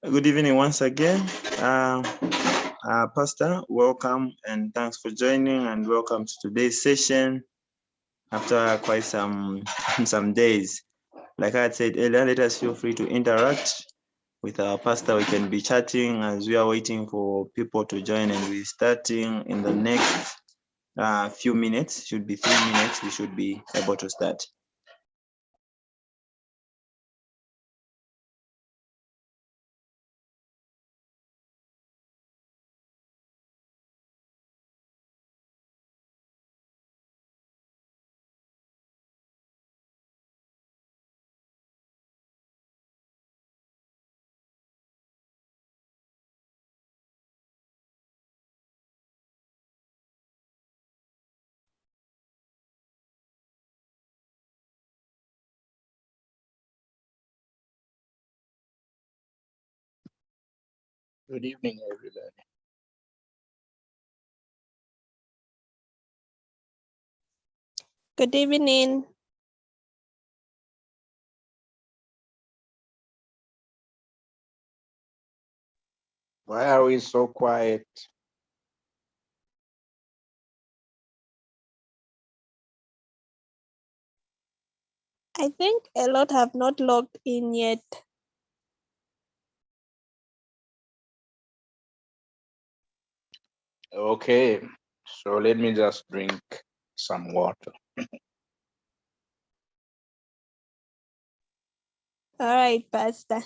Good evening once again. Pastor, welcome and thanks for joining and welcome to today's session after quite some days. Like I had said earlier, let us feel free to interact with our pastor. We can be chatting as we are waiting for people to join, and we're starting in the next few minutes. Should be 3 minutes. We should be able to start. Good evening, everybody. Good evening. Why are we so quiet? I think a lot have not logged in yet. Okay, so let me just drink some water. All right, Pastor.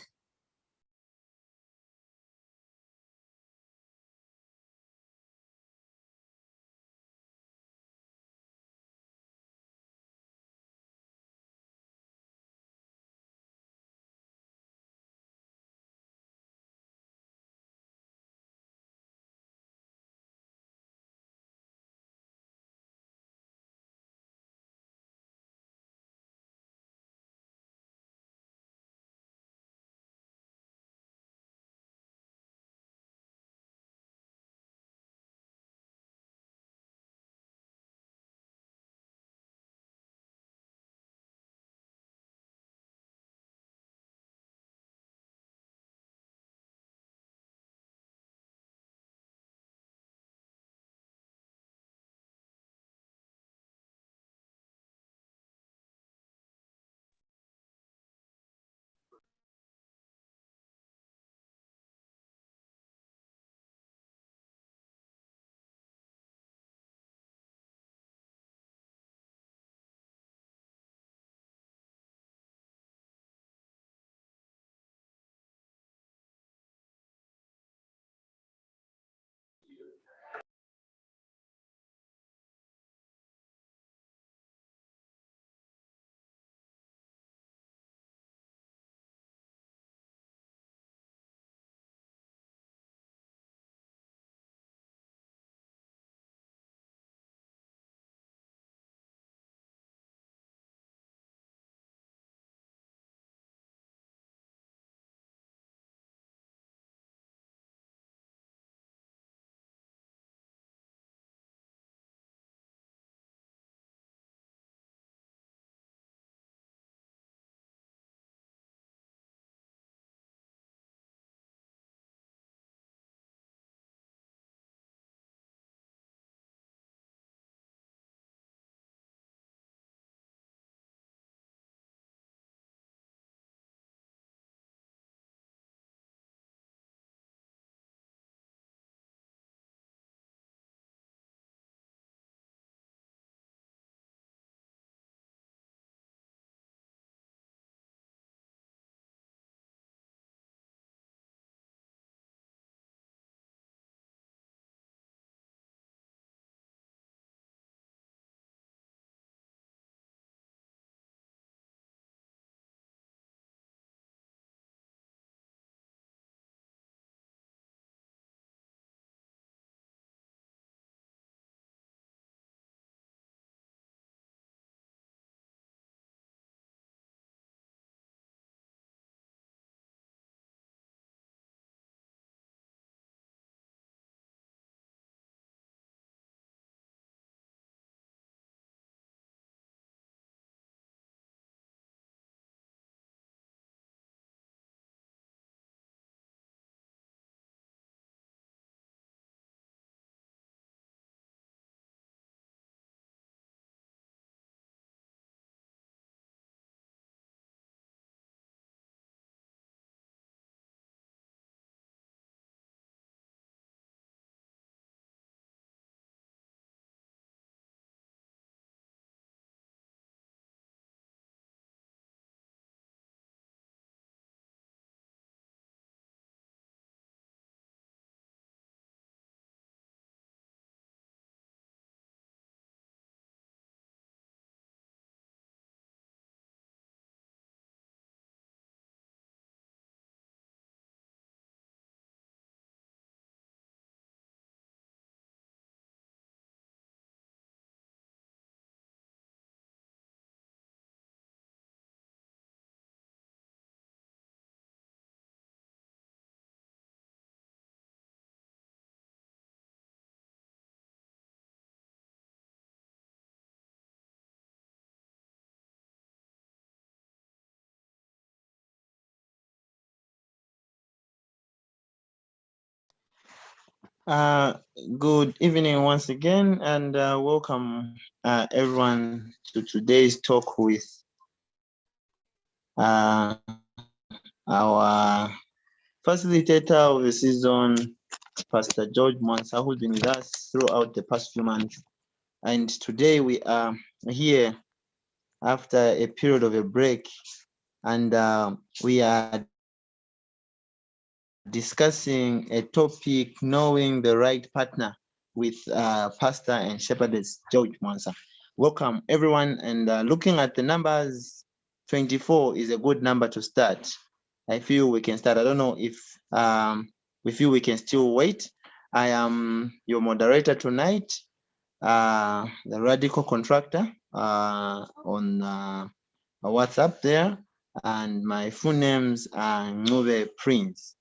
Good evening once again, and welcome everyone to today's talk with our facilitator of the season, Pastor George Mwansa, who's been with us throughout the past few months. And today we are here after a period of a break, and we are discussing a topic, knowing the right partner, with Pastor and Shepherdess George Mwansa. Welcome everyone, and looking at the numbers, 24 is a good number to start. I feel we can start. I don't know if we feel we can still wait. I am your moderator tonight, the Radical Contractor on WhatsApp there, and my full names are Ngube Prince.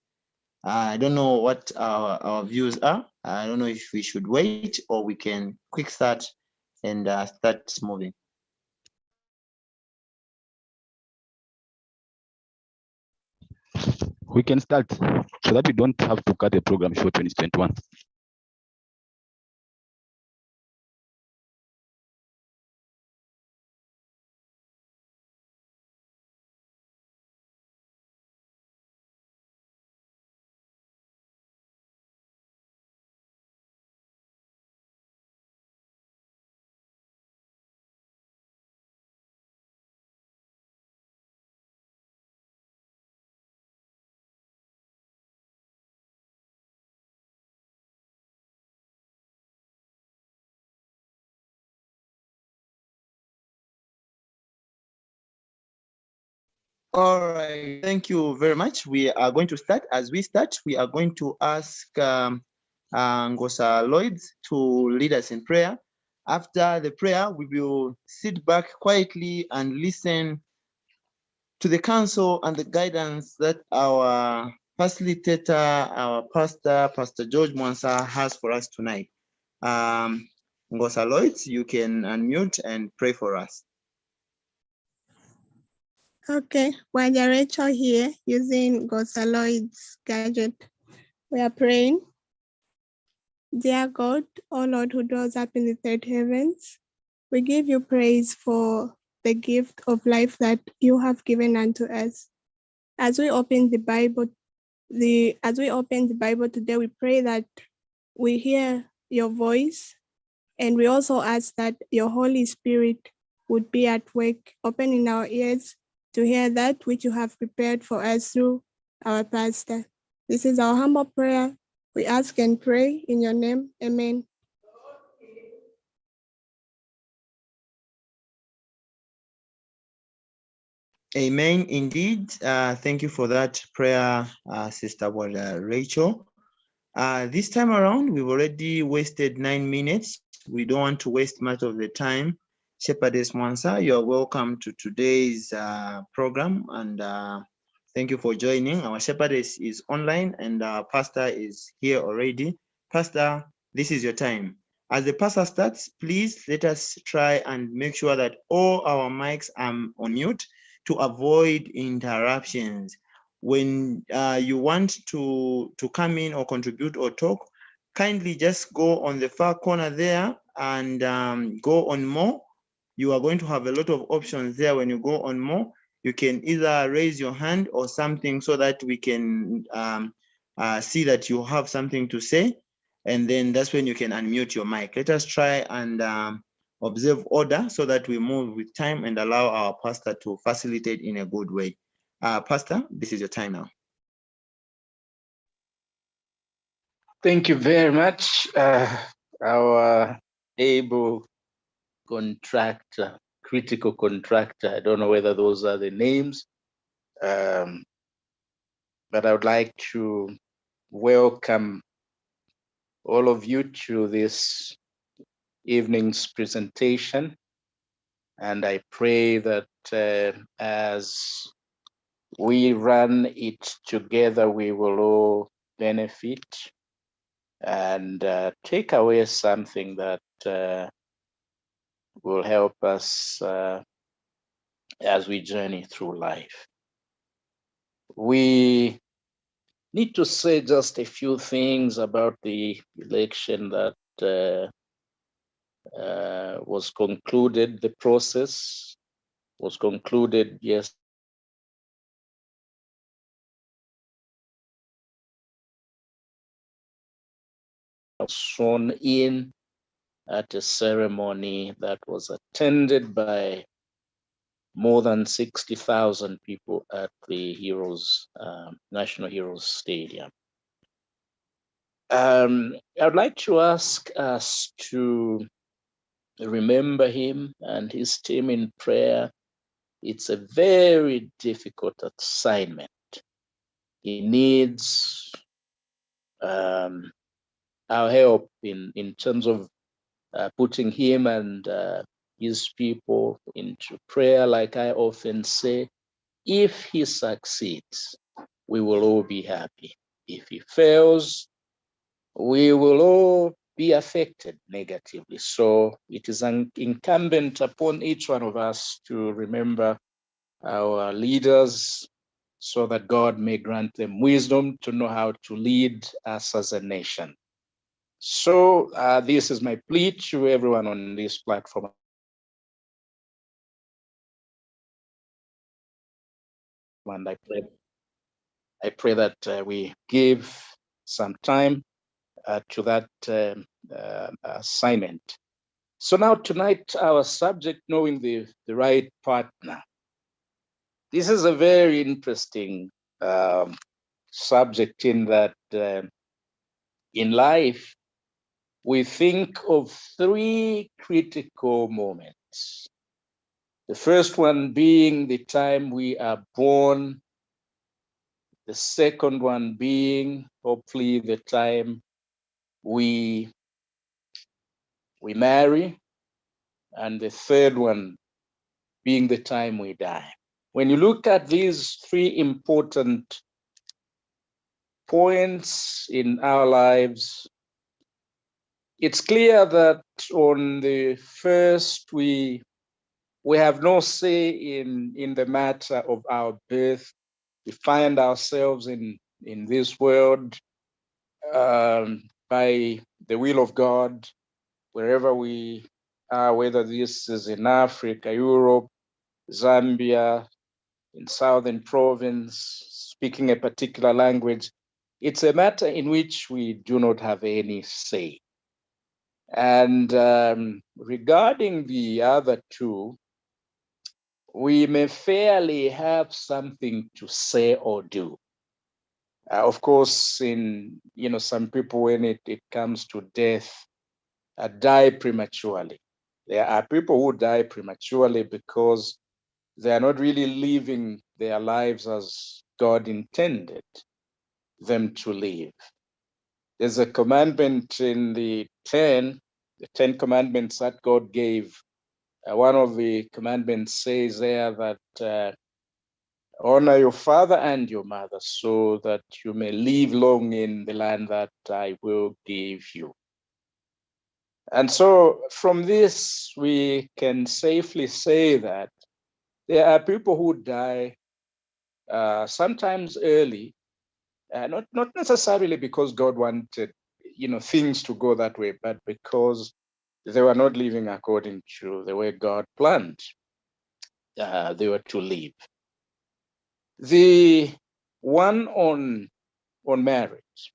I don't know what our views are. I don't know if we should wait or we can quick start and start moving. We can start so that we don't have to cut the program short when it's 21. All right, thank you very much. We are going to start. As we start, we are going to ask Ngosa Lloyd to lead us in prayer. After the prayer, we will sit back quietly and listen to the counsel and the guidance that our facilitator, our pastor, Pastor George Mwansa, has for us tonight. Ngosa Lloyd, you can unmute and pray for us. Okay, Waja Rachel here using Gosaloid's gadget. We are praying. Dear God, O Lord who dwells up in the third heavens, we give you praise for the gift of life that you have given unto us. As we open the Bible, today, we pray that we hear your voice, and we also ask that your Holy Spirit would be at work, opening our ears to hear that which you have prepared for us through our pastor. This is our humble prayer. We ask and pray in your name. Amen. Amen. Indeed. Thank you for that prayer, Sister Rachel. This time around, we've already wasted 9 minutes. We don't want to waste much of the time. Shepherdess Mwansa, you are welcome to today's program, and thank you for joining. Our shepherdess is online and our pastor is here already. Pastor, this is your time. As the pastor starts, please let us try and make sure that all our mics are on mute to avoid interruptions. When you want to come in or contribute or talk, kindly just go on the far corner there and go on more. You are going to have a lot of options there. When you go on more, you can either raise your hand or something so that we can see that you have something to say. And then that's when you can unmute your mic. Let us try and observe order so that we move with time and allow our pastor to facilitate in a good way. Pastor, this is your time now. Thank you very much. Our able contractor, critical contractor, I don't know whether those are the names, but I would like to welcome all of you to this evening's presentation. And I pray that as we run it together, we will all benefit and take away something that will help us as we journey through life. We need to say just a few things about the election that was concluded. The process was concluded yesterday. Sworn in at a ceremony that was attended by more than 60,000 people at the Heroes, National Heroes Stadium. I'd like to ask us to remember him and his team in prayer. It's a very difficult assignment. He needs our help in terms of putting him and his people into prayer. Like I often say, if he succeeds, we will all be happy. If he fails, we will all be affected negatively. So it is incumbent upon each one of us to remember our leaders so that God may grant them wisdom to know how to lead us as a nation. So this is my plea to everyone on this platform. And I pray that we give some time to that assignment. So now tonight, our subject, knowing the right partner. This is a very interesting subject in that in life, we think of three critical moments. The first one being the time we are born. The second one being, hopefully, the time we marry. And the third one being the time we die. When you look at these three important points in our lives, it's clear that on the first, we have no say in the matter of our birth. We find ourselves in this world by the will of God, wherever we are, whether this is in Africa, Europe, Zambia, in Southern Province, speaking a particular language. It's a matter in which we do not have any say. And regarding the other two, we may fairly have something to say or do. Of course, in some people, when it comes to death, die prematurely. There are people who die prematurely because they are not really living their lives as God intended them to live. There's a commandment in the Ten Commandments that God gave. One of the commandments says there that honor your father and your mother so that you may live long in the land that I will give you. And so from this, we can safely say that there are people who die sometimes early, not necessarily because God wanted things to go that way, but because they were not living according to the way God planned they were to live. The one on marriage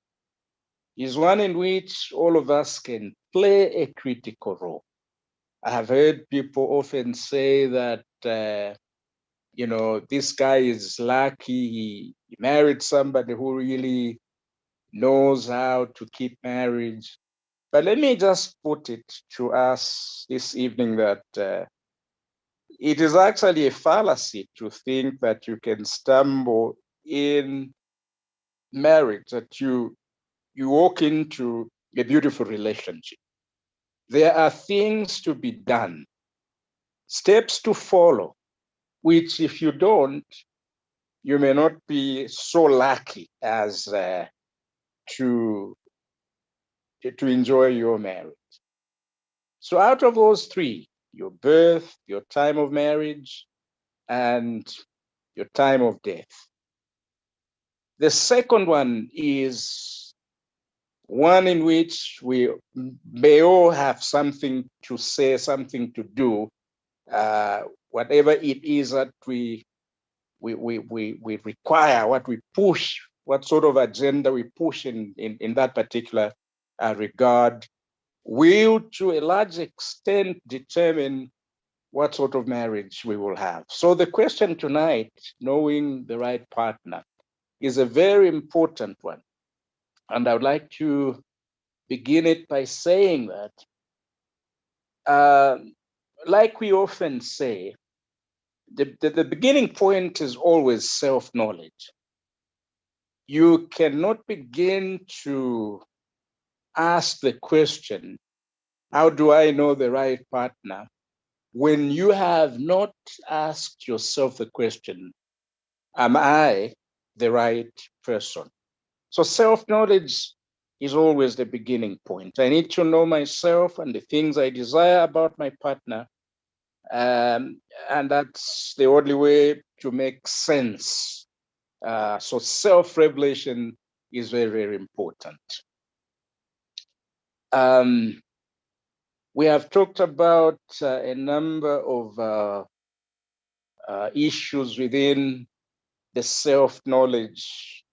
is one in which all of us can play a critical role. I have heard people often say that this guy is lucky, he married somebody who really knows how to keep marriage. But let me just put it to us this evening that it is actually a fallacy to think that you can stumble in marriage, that you walk into a beautiful relationship. There are things to be done, steps to follow, which if you don't, you may not be so lucky as to enjoy your marriage. So out of those three, your birth, your time of marriage, and your time of death, The second one is one in which we may all have something to say, something to do, whatever it is that we require, what we push, what sort of agenda we push in that particular regard, will to a large extent determine what sort of marriage we will have. So the question tonight, knowing the right partner, is a very important one. And I would like to begin it by saying that, like we often say, the beginning point is always self-knowledge. You cannot begin to ask the question, how do I know the right partner, when you have not asked yourself the question, am I the right person? So self-knowledge is always the beginning point. I need to know myself and the things I desire about my partner. And that's the only way to make sense. So self-revelation is very, very important. We have talked about a number of issues within the self-knowledge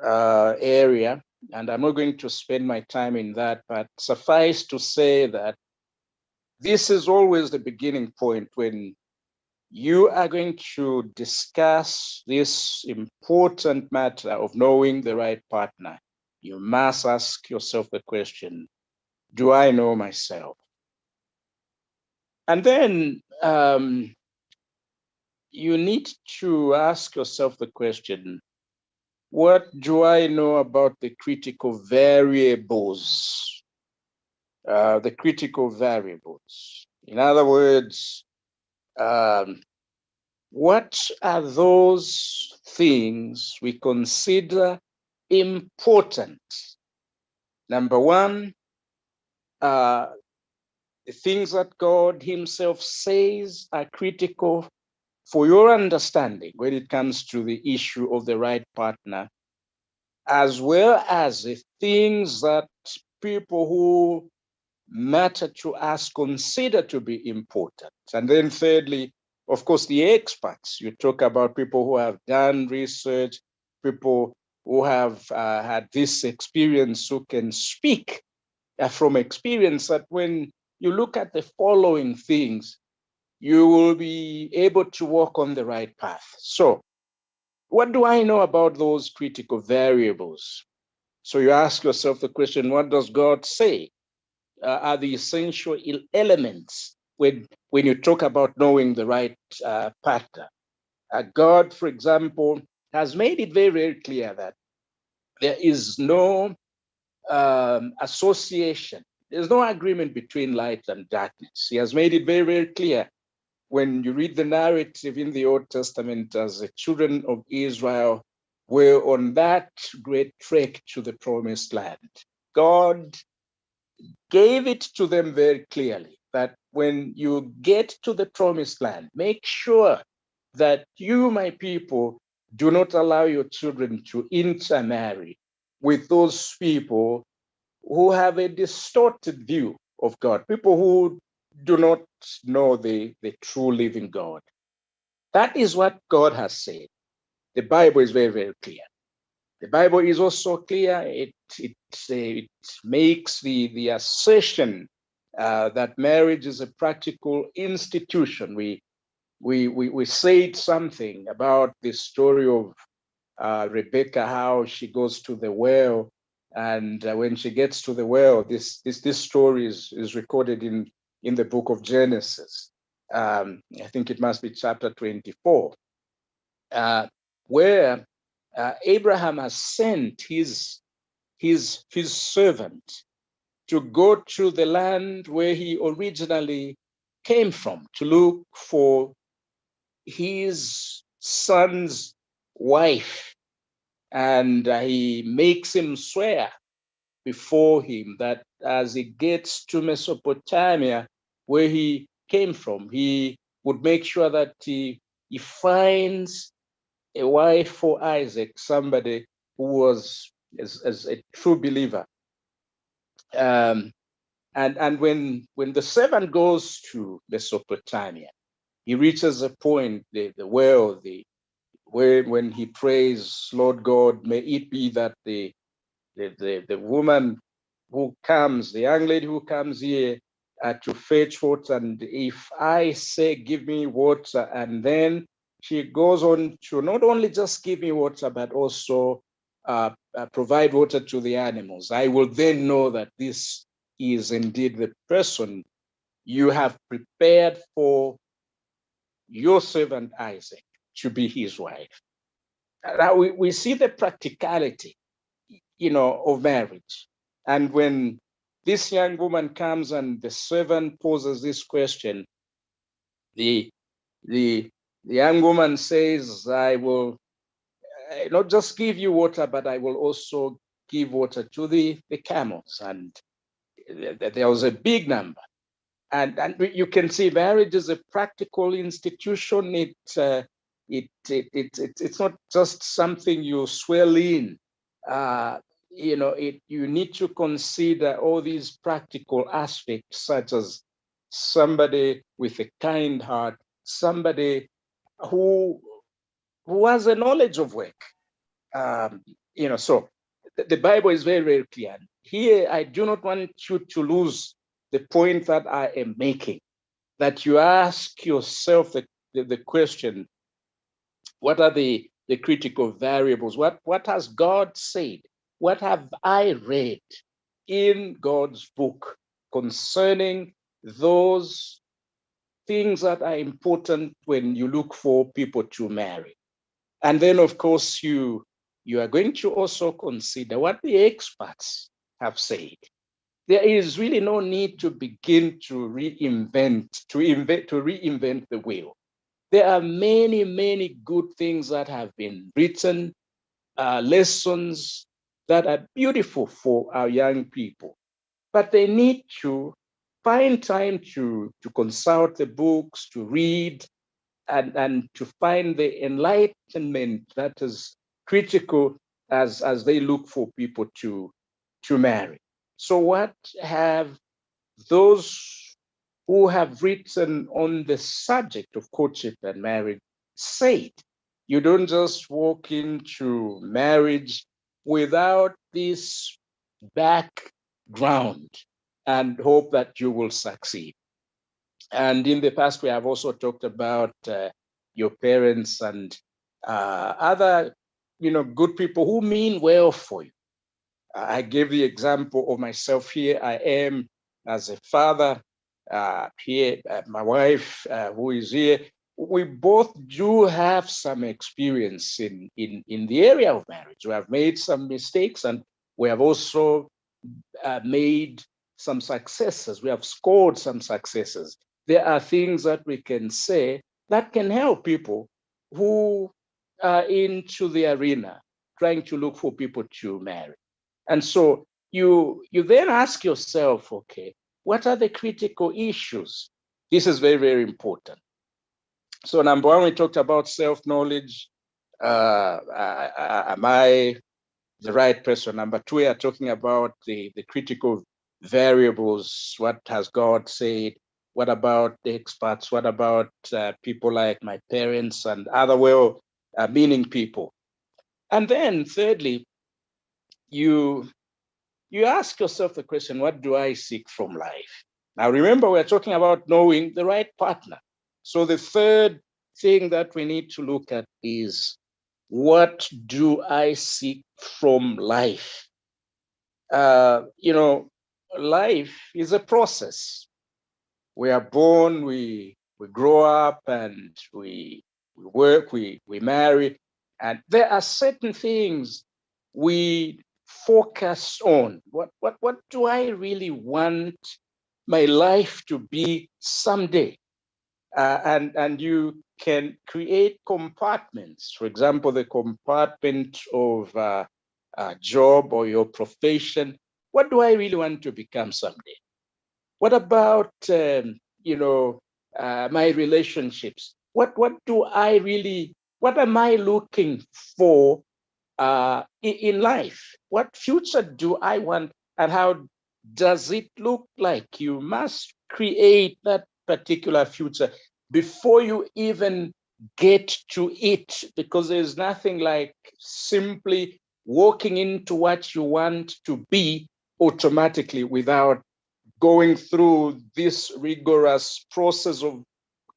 area, and I'm not going to spend my time in that, but suffice to say that this is always the beginning point when you are going to discuss this important matter of knowing the right partner. You must ask yourself the question, do I know myself? And then you need to ask yourself the question, what do I know about the critical variables? The critical variables. In other words, what are those things we consider important? Number one, the things that God Himself says are critical for your understanding when it comes to the issue of the right partner, as well as the things that people who matter to us consider to be important. And then thirdly, of course, the experts. You talk about people who have done research, people who have had this experience, who can speak from experience, that when you look at the following things, you will be able to walk on the right path. So what do I know about those critical variables? So you ask yourself the question, what does God say are the essential elements when you talk about knowing the right partner? God, for example, has made it very, very clear that there is no association. There's no agreement between light and darkness. He has made it very, very clear when you read the narrative in the Old Testament as the children of Israel were on that great trek to the promised land. God gave it to them very clearly that when you get to the promised land, make sure that you, my people, do not allow your children to intermarry with those people who have a distorted view of God, people who do not know the true living God. That is what God has said. The Bible is very, very clear. The Bible is also clear. It makes the assertion that marriage is a practical institution. We said something about the story of Rebecca, how she goes to the well, and when she gets to the well, this story is recorded in the book of Genesis. I think it must be chapter 24, where Abraham has sent his servant to go to the land where he originally came from to look for his son's wife. And he makes him swear before him that as he gets to Mesopotamia, where he came from, he would make sure that he finds a wife for Isaac, somebody who was as a true believer. And when the servant goes to Mesopotamia, he reaches a point, when he prays, Lord God, may it be that the woman who comes, the young lady who comes here to fetch water, and if I say, give me water, and then she goes on to not only just give me water, but also provide water to the animals, I will then know that this is indeed the person you have prepared for your servant Isaac to be his wife. Now we see the practicality, of marriage. And when this young woman comes and the servant poses this question, the young woman says, I will not just give you water, but I will also give water to the camels. And there was a big number. And you can see marriage is a practical institution. It's not just something you swell in. You need to consider all these practical aspects, such as somebody with a kind heart, somebody who has a knowledge of work. So the Bible is very, very clear. Here, I do not want you to lose the point that I am making, that you ask yourself the question, what are the critical variables? What has God said? What have I read in God's book concerning those things that are important when you look for people to marry? And then, of course, you are going to also consider what the experts have said. There is really no need to begin to reinvent the wheel. There are many, many good things that have been written, lessons that are beautiful for our young people, but they need to find time to consult the books, to read, and to find the enlightenment that is critical as they look for people to marry. So what have those who have written on the subject of courtship and marriage said? You don't just walk into marriage without this background and hope that you will succeed. And in the past, we have also talked about your parents and other, good people who mean well for you. I gave the example of myself here. I am, as a father, here, my wife, who is here. We both do have some experience in the area of marriage. We have made some mistakes, and we have also made some successes. We have scored some successes. There are things that we can say that can help people who are into the arena, trying to look for people to marry. And so you then ask yourself, okay, what are the critical issues? This is very, very important. So number one, we talked about self-knowledge. Am I the right person? Number two, we are talking about the critical variables. What has God said? What about the experts? What about people like my parents and other well-meaning people? And then thirdly, you ask yourself the question, what do I seek from life? Now, remember, we're talking about knowing the right partner. So the third thing that we need to look at is, what do I seek from life? Life is a process. We are born, we grow up, and we work, we marry, and there are certain things we focus on. What do I really want my life to be someday? And you can create compartments. For example, the compartment of a job or your profession. What do I really want to become someday? What about my relationships? What do I really what am I looking for in life? What future do I want, and how does it look like? You must create that particular future before you even get to it, because there's nothing like simply walking into what you want to be automatically without going through this rigorous process of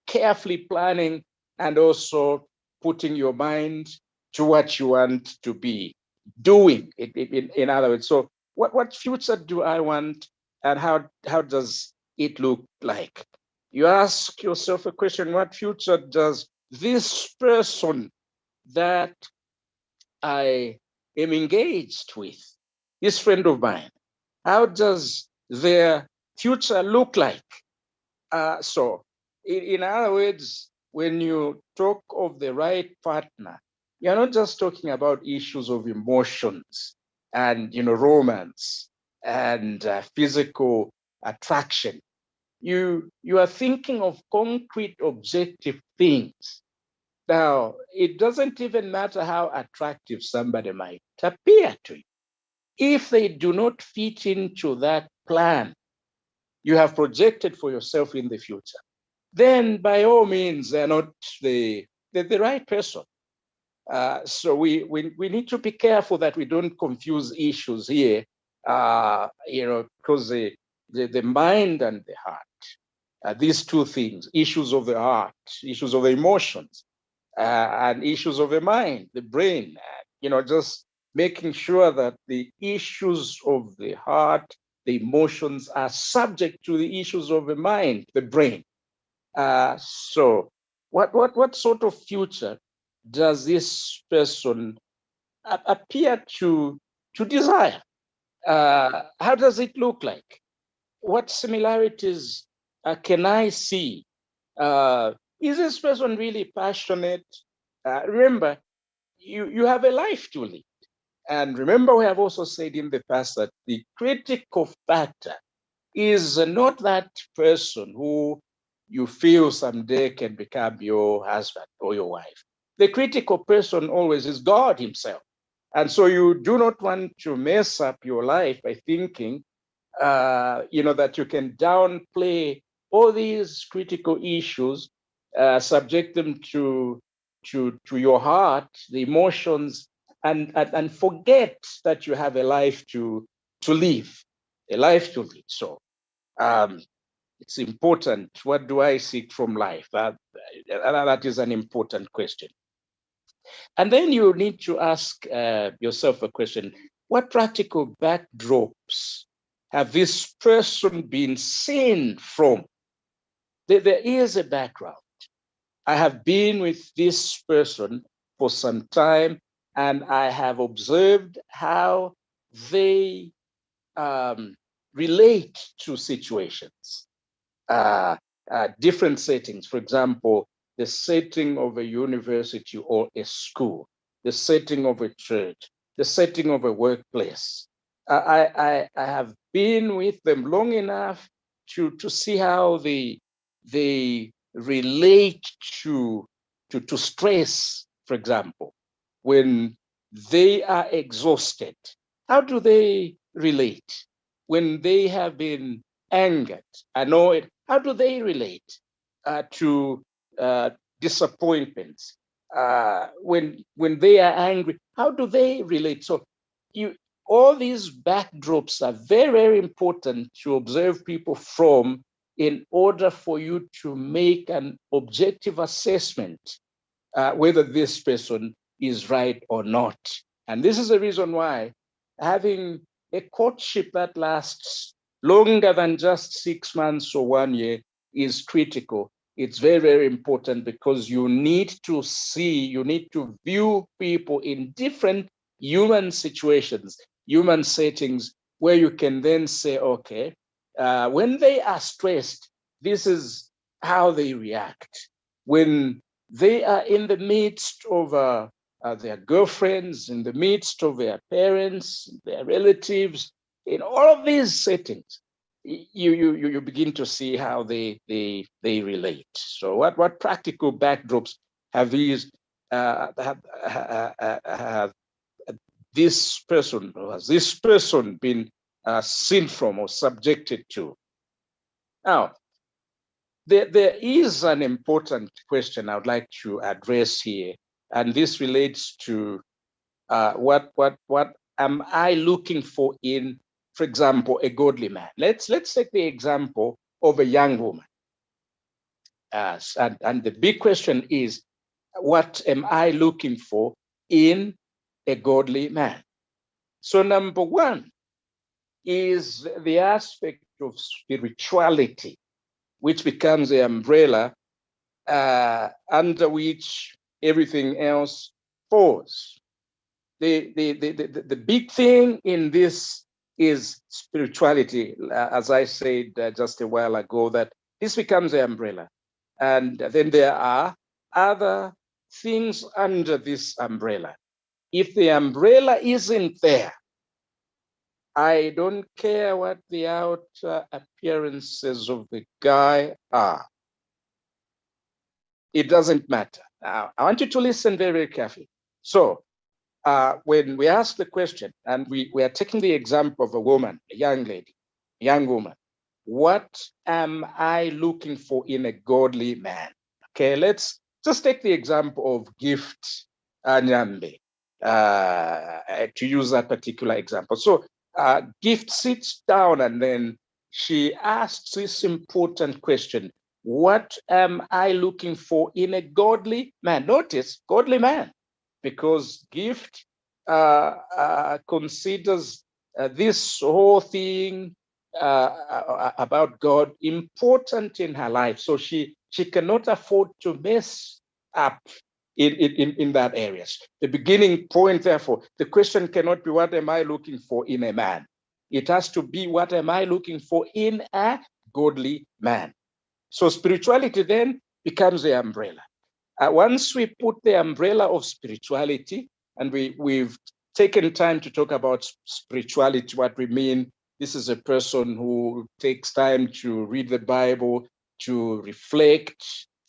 carefully planning and also putting your mind to what you want to be doing. In other words, so what future do I want, and how does it look like? You ask yourself a question: what future does this person that I am engaged with, this friend of mine, how does their future look like? So, in other words, when you talk of the right partner, you're not just talking about issues of emotions and romance and physical attraction. You are thinking of concrete, objective things. Now, it doesn't even matter how attractive somebody might appear to you. If they do not fit into that plan you have projected for yourself in the future, then by all means, they're not the right person. So we need to be careful that we don't confuse issues here, because the mind and the heart, these two things, issues of the heart, issues of the emotions, and issues of the mind, the brain, just making sure that the issues of the heart, the emotions are subject to the issues of the mind, the brain. So what sort of future does this person appear to desire? How does it look like? What similarities can I see? Is this person really passionate? Remember, you have a life to lead. And remember, we have also said in the past that the critical factor is not that person who you feel someday can become your husband or your wife. The critical person always is God himself. And so you do not want to mess up your life by thinking, that you can downplay all these critical issues, subject them to your heart, the emotions, and forget that you have a life to live, a life to lead. So it's important. What do I seek from life? That is an important question. And then you need to ask yourself a question: what practical backdrops have this person been seen from? There is a background. I have been with this person for some time, and I have observed how they relate to situations, different settings. For example, the setting of a university or a school, the setting of a church, the setting of a workplace. I have been with them long enough to see how they relate to stress, for example. When they are exhausted, how do they relate? When they have been angered, annoyed, how do they relate to disappointments? When they are angry, how do they relate? So all these backdrops are very, very important to observe people from, in order for you to make an objective assessment whether this person is right or not. And this is the reason why having a courtship that lasts longer than just 6 months or 1 year is critical. It's very, very important, because you need to view people in different human situations, human settings, where you can then say, okay, when they are stressed, this is how they react. When they are in the midst of their girlfriends, in the midst of their parents, their relatives, in all of these settings, you begin to see how they relate. So what practical backdrops have these this person, or has this person been sinned from or subjected to? Now, there is an important question I would like to address here, and this relates to what am I looking for in, for example, a godly man? Let's take the example of a young woman. And the big question is, what am I looking for in a godly man? So number one is the aspect of spirituality, which becomes the umbrella under which everything else falls. The big thing in this is spirituality, as I said just a while ago, that this becomes the umbrella. And then there are other things under this umbrella. If the umbrella isn't there, I don't care what the outer appearances of the guy are. It doesn't matter. Now, I want you to listen very, very carefully. So when we ask the question, and we are taking the example of a woman, a young lady, a young woman, what am I looking for in a godly man? Okay, let's just take the example of Gift Anyambe, to use that particular example. So Gift sits down and then she asks this important question: what am I looking for in a godly man? Notice, godly man, because Gift considers this whole thing about God important in her life. So she cannot afford to mess up in that areas. The beginning point, therefore, the question cannot be, what am I looking for in a man? It has to be, what am I looking for in a godly man? So spirituality then becomes the umbrella. Once we put the umbrella of spirituality, and we've taken time to talk about spirituality, what we mean, this is a person who takes time to read the Bible, to reflect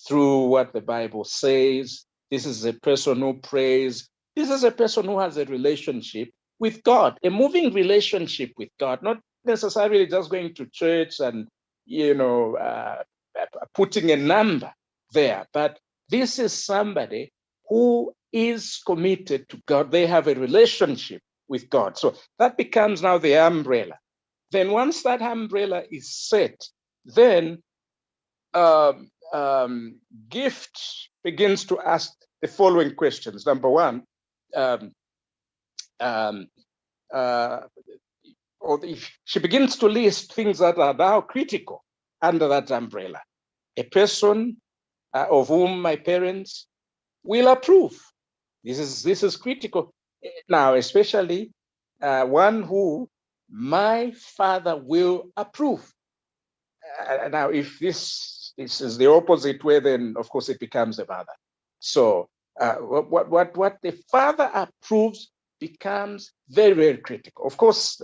through what the Bible says. This is a person who prays. This is a person who has a relationship with God, a moving relationship with God, not necessarily just going to church and, putting a number there, but this is somebody who is committed to God. They have a relationship with God. So that becomes now the umbrella. Then once that umbrella is set, then Gift begins to ask the following questions. Number one, she begins to list things that are now critical under that umbrella. A person of whom my parents will approve. This is critical. Now, especially one who my father will approve. Now, if this is the opposite way, then of course it becomes a father. So what the father approves becomes very, very critical. Of course,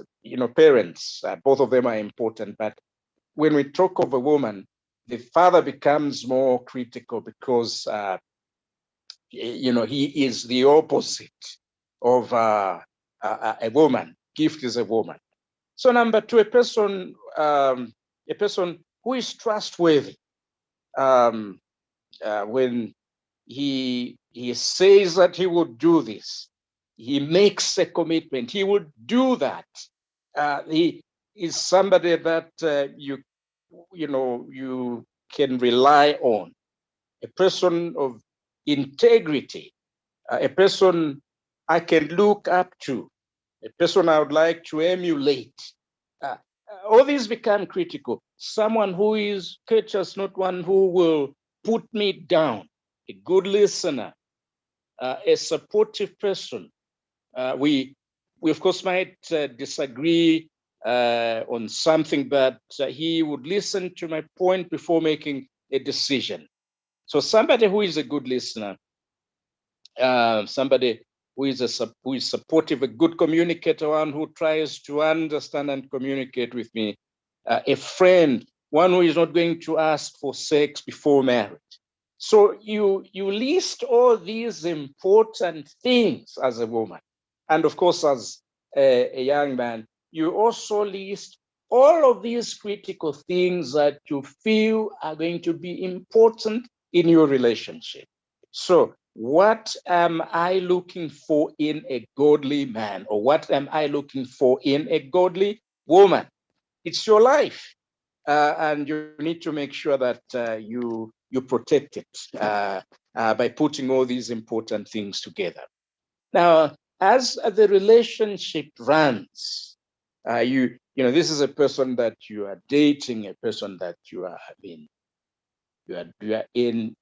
parents, both of them are important, but when we talk of a woman, the father becomes more critical because he is the opposite of a woman. Gift is a woman. So number two, a person who is trustworthy. When he says that he would do this, he makes a commitment. He would do that. He is somebody that you can rely on. A person of integrity, a person I can look up to, a person I would like to emulate. All these become critical. Someone who is courteous, not one who will put me down, a good listener, a supportive person. We of course might disagree on something, but he would listen to my point before making a decision. So somebody who is a good listener, somebody who is supportive, a good communicator, one who tries to understand and communicate with me, a friend, one who is not going to ask for sex before marriage. So you list all these important things as a woman. And of course, as a young man, you also list all of these critical things that you feel are going to be important in your relationship. So what am I looking for in a godly man, or what am I looking for in a godly woman? It's your life, and you need to make sure that you protect it by putting all these important things together. Now, as the relationship runs, you know, this is a person that you are dating, a person that you are in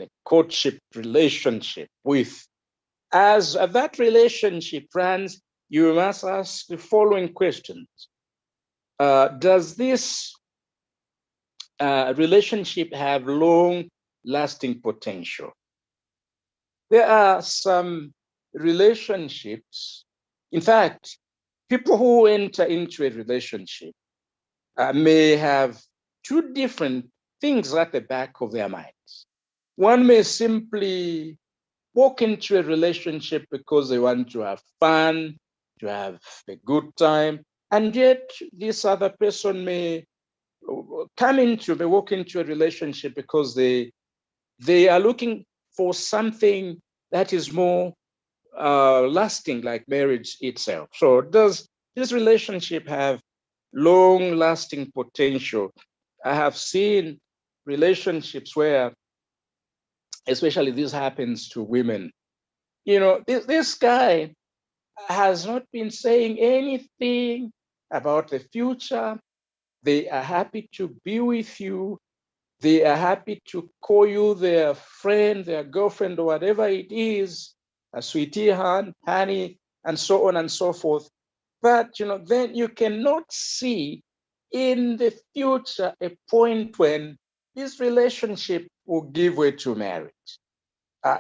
a courtship relationship with. As that relationship runs, you must ask the following questions. Does this relationship have long-lasting potential? There are some relationships, in fact, people who enter into a relationship may have two different things at the back of their minds. One may simply walk into a relationship because they want to have fun, to have a good time, and yet this other person may walk into a relationship because they are looking for something that is more lasting, like marriage itself. So does this relationship have long-lasting potential? I have seen relationships where, especially this happens to women, you know, this guy has not been saying anything about the future. They are happy to be with you. They are happy to call you their friend, their girlfriend, or whatever it is, a sweetie, honey, and so on and so forth. But, you know, then you cannot see in the future a point when this relationship will give way to marriage.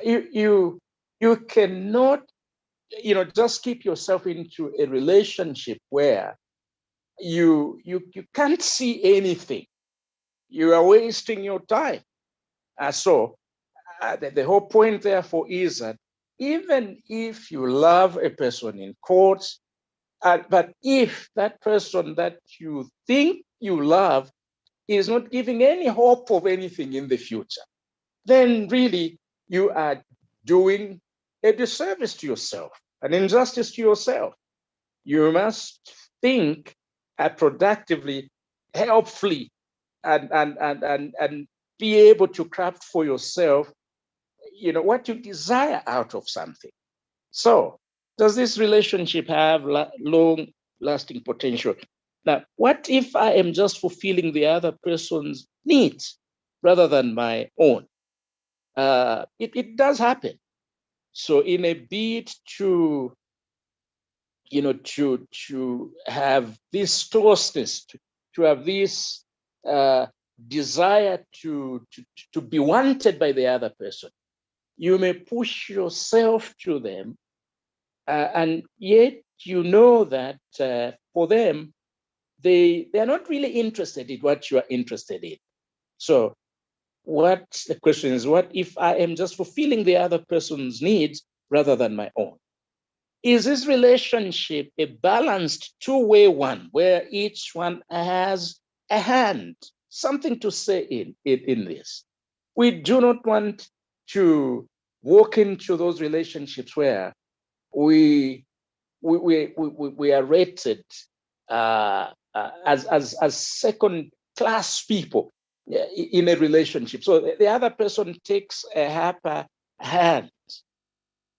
You cannot, you know, just keep yourself into a relationship where you can't see anything. You are wasting your time. So the whole point, therefore, is that even if you love a person in court, but if that person that you think you love is not giving any hope of anything in the future, then really you are doing a disservice to yourself, an injustice to yourself. You must think productively, helpfully, and be able to craft for yourself, you know, what you desire out of something. So, does this relationship have long-lasting potential? Now, what if I am just fulfilling the other person's needs rather than my own? It does happen. So, in a bid to, you know, to have this closeness, to have this desire to be wanted by the other person, you may push yourself to them, and yet you know that for them, they are not really interested in what you are interested in. So what the question is, what if I am just fulfilling the other person's needs rather than my own? Is this relationship a balanced two-way one where each one has a hand, something to say in this? We do not want to walk into those relationships where we are rated as second-class people in a relationship. So the other person takes a upper hand.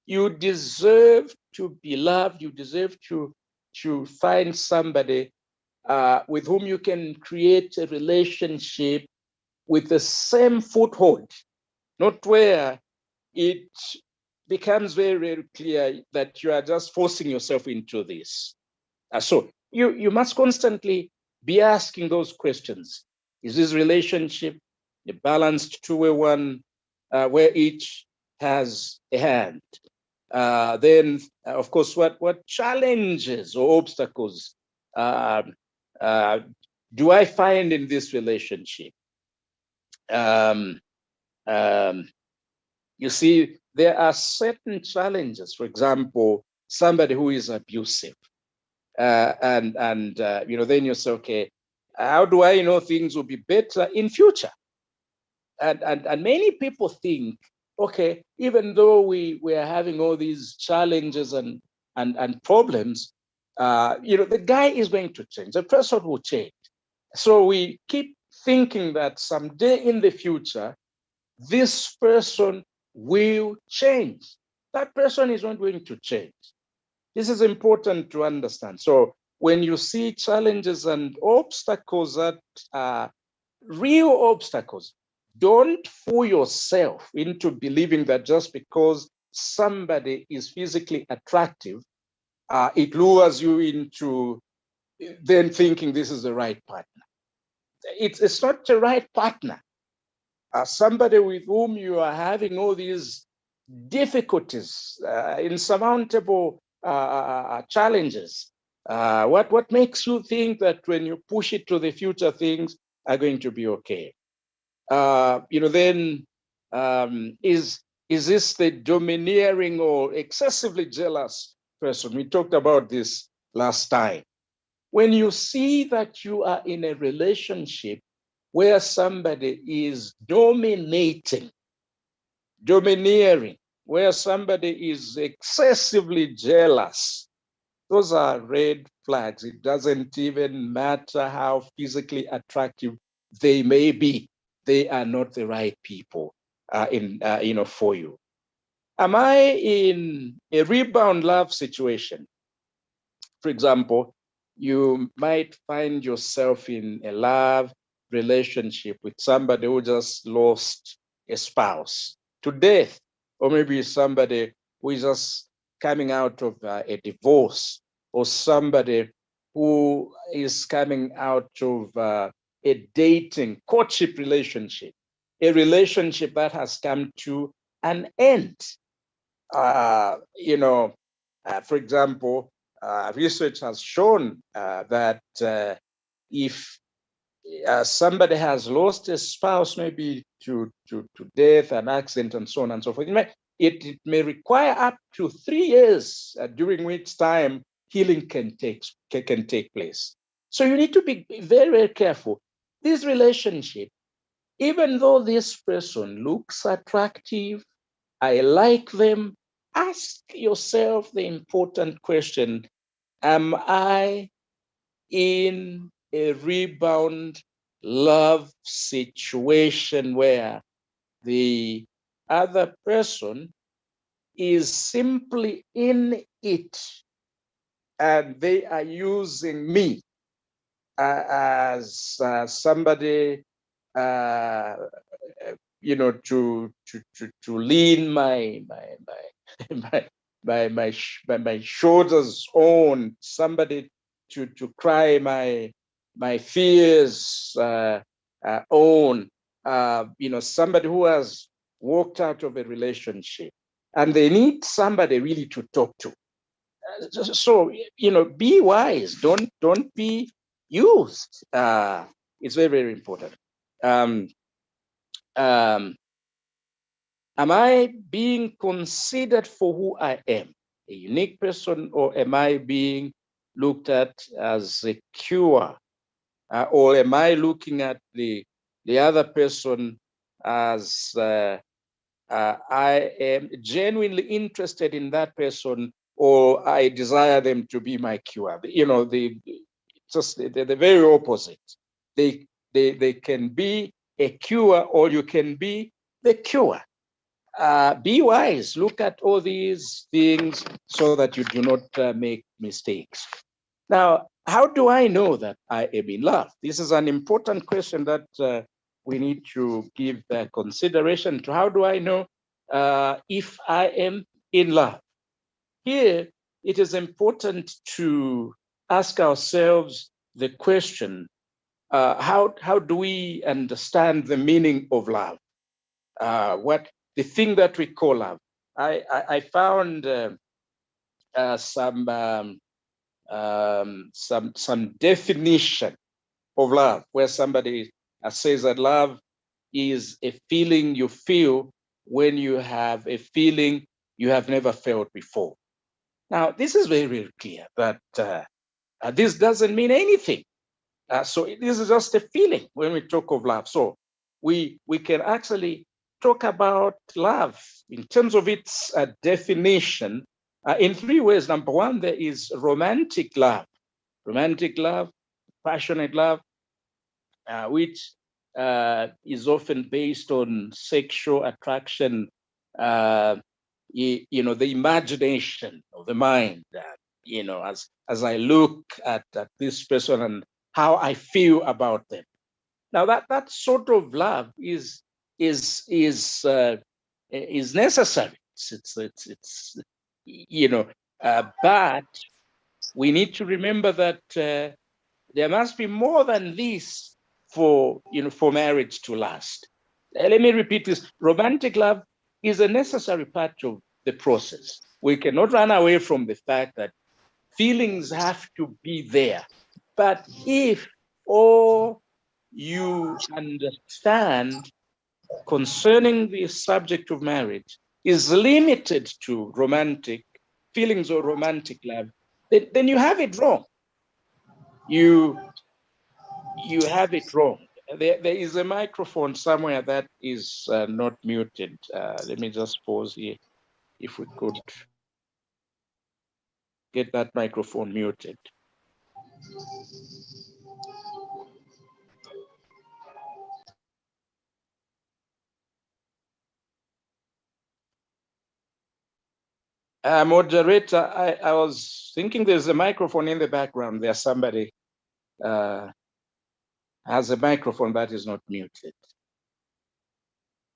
You deserve to be loved. You deserve to find somebody with whom you can create a relationship with the same foothold, not where it becomes very, very clear that you are just forcing yourself into this. So you must constantly be asking those questions. Is this relationship a balanced two-way one where each has a hand? Then, of course, what challenges or obstacles do I find in this relationship? You see, there are certain challenges. For example, somebody who is abusive, and then you say, okay, how do I know things will be better in future? And many people think, okay, even though we are having all these challenges and problems, the guy is going to change. The person will change. So we keep thinking that someday in the future, this person will change. That person is not going to change. This is important to understand. So when you see challenges and obstacles that are real obstacles, don't fool yourself into believing that just because somebody is physically attractive, it lures you into then thinking this is the right partner. It's not the right partner. Somebody with whom you are having all these difficulties, insurmountable challenges. What makes you think that when you push it to the future, things are going to be okay? Then is this the domineering or excessively jealous person? We talked about this last time. When you see that you are in a relationship where somebody is domineering, where somebody is excessively jealous, those are red flags. It doesn't even matter how physically attractive they may be. They are not the right people for you. Am I in a rebound love situation? For example, you might find yourself in a love relationship with somebody who just lost a spouse to death, or maybe somebody who is just coming out of a divorce, or somebody who is coming out of a dating courtship relationship, a relationship that has come to an end. For example, research has shown that if somebody has lost a spouse, maybe to death, an accident, and so on and so forth, it may require up to 3 years, during which time healing can take place. So you need to be very, very careful. This relationship, even though this person looks attractive, I like them, ask yourself the important question: am I in a rebound love situation where the other person is simply in it and they are using me as somebody to lean my my shoulders on, somebody to cry my fears on, somebody who has walked out of a relationship and they need somebody really to talk to. So be wise. Don't be used. It's very, very important. Am I being considered for who I am, a unique person, or am I being looked at as secure? Or am I looking at the other person as I am genuinely interested in that person, or I desire them to be my cure? The very opposite. They can be a cure, or you can be the cure. Be wise. Look at all these things so that you do not make mistakes. Now, how do I know that I am in love? This is an important question that we need to give consideration to. How do I know if I am in love? Here, it is important to ask ourselves the question, how do we understand the meaning of love? What the thing that we call love? I found some definition of love, where somebody says that love is a feeling you feel when you have a feeling you have never felt before. Now, this is very, very clear that this doesn't mean anything. So this is just a feeling when we talk of love. So we can actually talk about love in terms of its definition in three ways. Number one, there is romantic love, passionate love, which is often based on sexual attraction, the imagination of the mind, as I look at this person and how I feel about them. Now that sort of love is necessary. But we need to remember that there must be more than this for marriage to last. Let me repeat this: romantic love is a necessary part of the process. We cannot run away from the fact that feelings have to be there. But if all you understand concerning the subject of marriage is limited to romantic feelings or romantic love, then you have it wrong. You have it wrong. There is a microphone somewhere that is not muted. Let me just pause here. If we could get that microphone muted. Moderator, I was thinking there's a microphone in the background there. Somebody has a microphone that is not muted.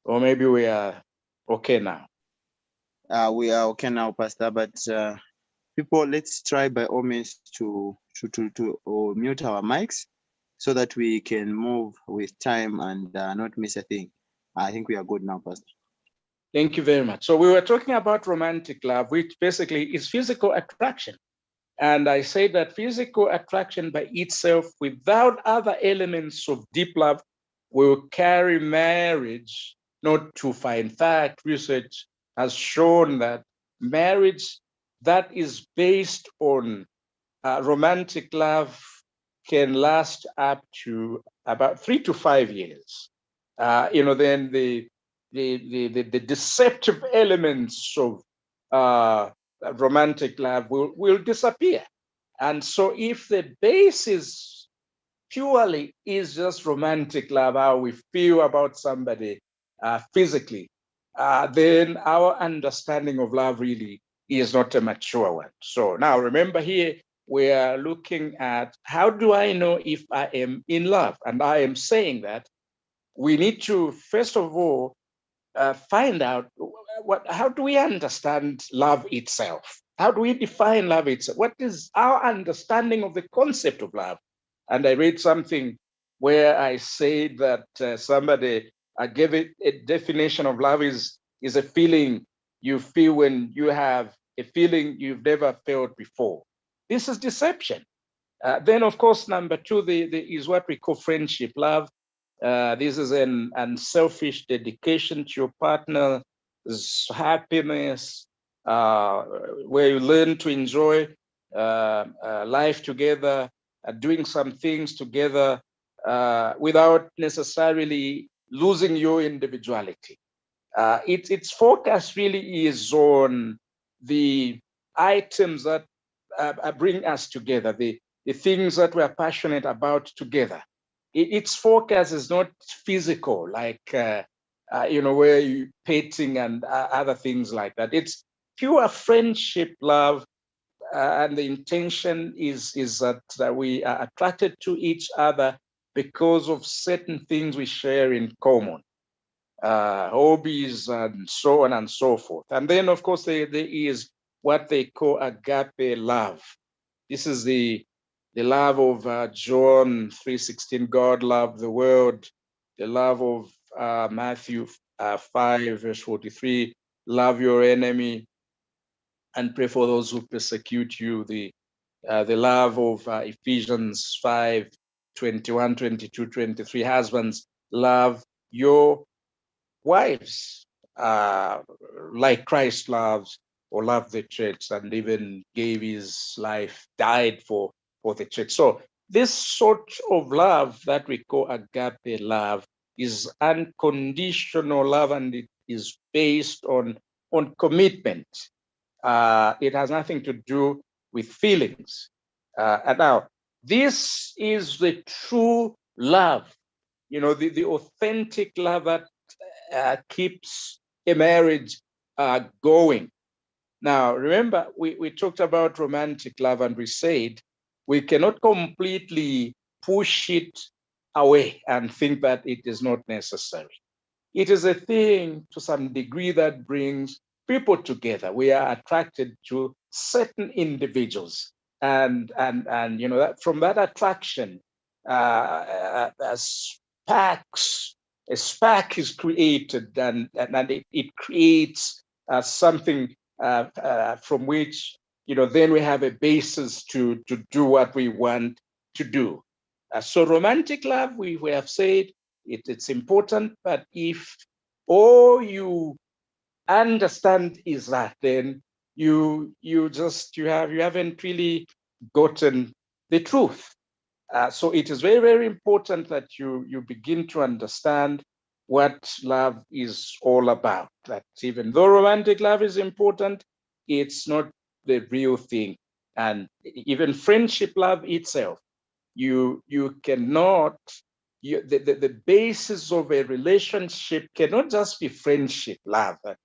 Or maybe we are okay now. We are okay now, Pastor, but people, let's try by all means to mute our mics so that we can move with time and not miss a thing. I think we are good now, Pastor. Thank you very much. So we were talking about romantic love, which basically is physical attraction. And I say that physical attraction by itself, without other elements of deep love, will carry marriage not too far. In fact, research has shown that marriage that is based on romantic love can last up to about 3 to 5 years. Then the deceptive elements of romantic love will disappear. And so if the basis purely is just romantic love, how we feel about somebody physically, then our understanding of love really is not a mature one. So now remember here, we are looking at how do I know if I am in love? And I am saying that we need to, first of all, find out how do we understand love itself? How do we define love itself? What is our understanding of the concept of love? And I read something where I said that somebody gave it a definition of love is a feeling you feel when you have a feeling you've never felt before. This is deception. Then, of course, number two is what we call friendship love. This is an unselfish dedication to your partner's happiness, where you learn to enjoy life together, doing some things together without necessarily losing your individuality. Its focus really is on the items that bring us together, the things that we're passionate about together. Its focus is not physical, like, where you petting and other things like that. It's pure friendship love. And the intention is that we are attracted to each other because of certain things we share in common, hobbies and so on and so forth. And then, of course, there is what they call agape love. This is the love of John 3:16, God loved the world. The love of Matthew 5, verse 43, love your enemy and pray for those who persecute you. The love of Ephesians 5, 21, 22, 23, husbands, love your wives like Christ loves or loved the church and even gave his life, died for the church. So this sort of love that we call agape love is unconditional love, and it is based on commitment. It has nothing to do with feelings. And now, this is the true love, the authentic love that keeps a marriage going. Now, remember, we talked about romantic love, and we said we cannot completely push it away and think that it is not necessary. It is a thing to some degree that brings people together. We are attracted to certain individuals, and that from that attraction, a spark is created, and it creates something from which then we have a basis to do what we want to do. So romantic love, we have said it's important, but if all you understand is that, then you haven't really gotten the truth. So it is very, very important that you begin to understand what love is all about. That even though romantic love is important, it's not the real thing. And even friendship love itself, you cannot, the basis of a relationship cannot just be friendship love, that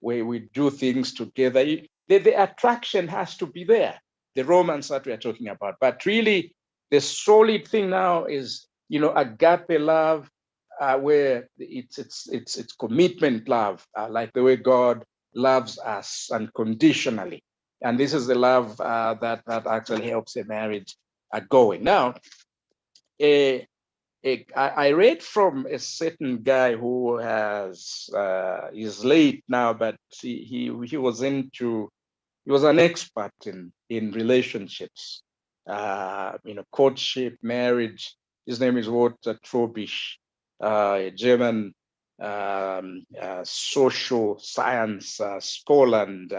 we do things together. The attraction has to be there, the romance that we are talking about. But really, the solid thing now is agape love, where it's commitment love, like the way God loves us unconditionally. And this is the love that actually helps a marriage going. Now, I read from a certain guy who is late now, but he was an expert in relationships, courtship, marriage. His name is Walter Trobisch, a German social science scholar, and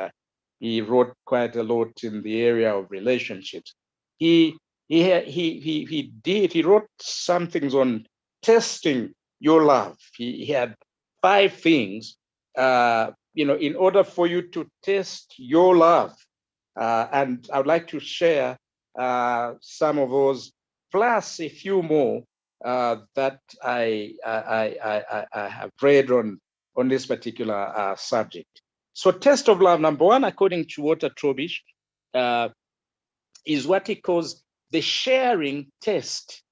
he wrote quite a lot in the area of relationships. He wrote some things on testing your love. He had 5 things, in order for you to test your love. And I would like to share some of those, plus a few more that I have read on this particular subject. So test of love, number 1, according to Walter Trobisch, is what he calls the sharing test.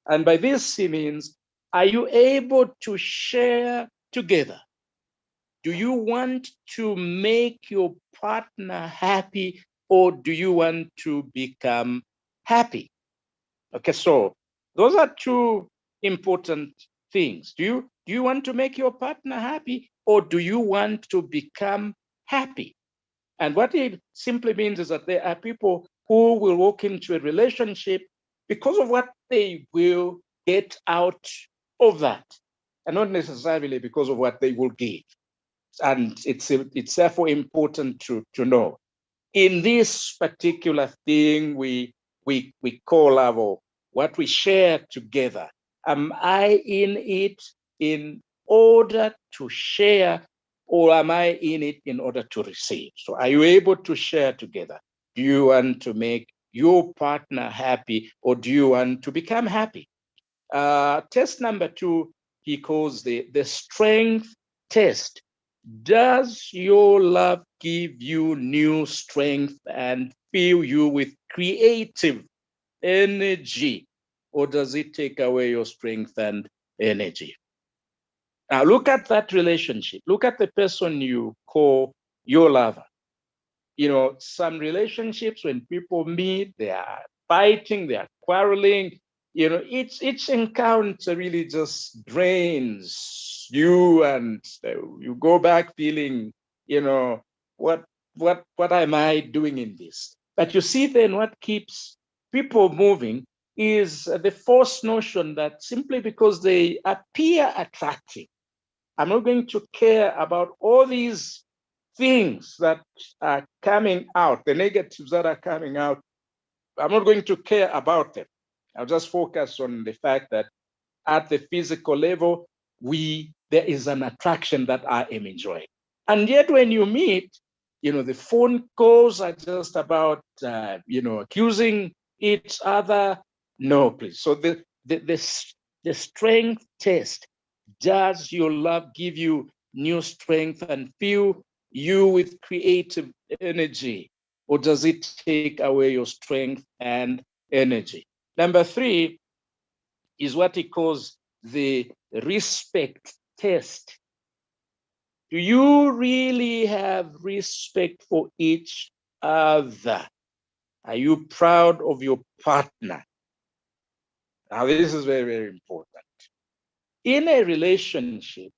And by this he means, are you able to share together? Do you want to make your partner happy, or do you want to become happy? Okay, so those are 2 important things. Do you want to make your partner happy, or do you want to become happy? And what it simply means is that there are people who will walk into a relationship because of what they will get out of that, and not necessarily because of what they will give. And it's therefore important to know. In this particular thing we call love, or what we share together, am I in it in order to share, or am I in it in order to receive? So are you able to share together? Do you want to make your partner happy, or do you want to become happy? Test number 2, he calls the strength test. Does your love give you new strength and fill you with creative energy, or does it take away your strength and energy? Now look at that relationship. Look at the person you call your lover. Some relationships, when people meet, they are fighting, they are quarreling. Each encounter really just drains you, and you go back feeling, what am I doing in this? But you see, then what keeps people moving is the false notion that simply because they appear attractive, I'm not going to care about all these things that are coming out, the negatives that are coming out. I'm not going to care about them. I'll just focus on the fact that at the physical level, there is an attraction that I am enjoying. And yet when you meet, the phone calls are just about, accusing each other. No, please. So the strength test, does your love give you new strength and fill you with creative energy, or does it take away your strength and energy? Number 3 is what he calls the respect test. Do you really have respect for each other? Are you proud of your partner? Now, this is very, very important. In a relationship,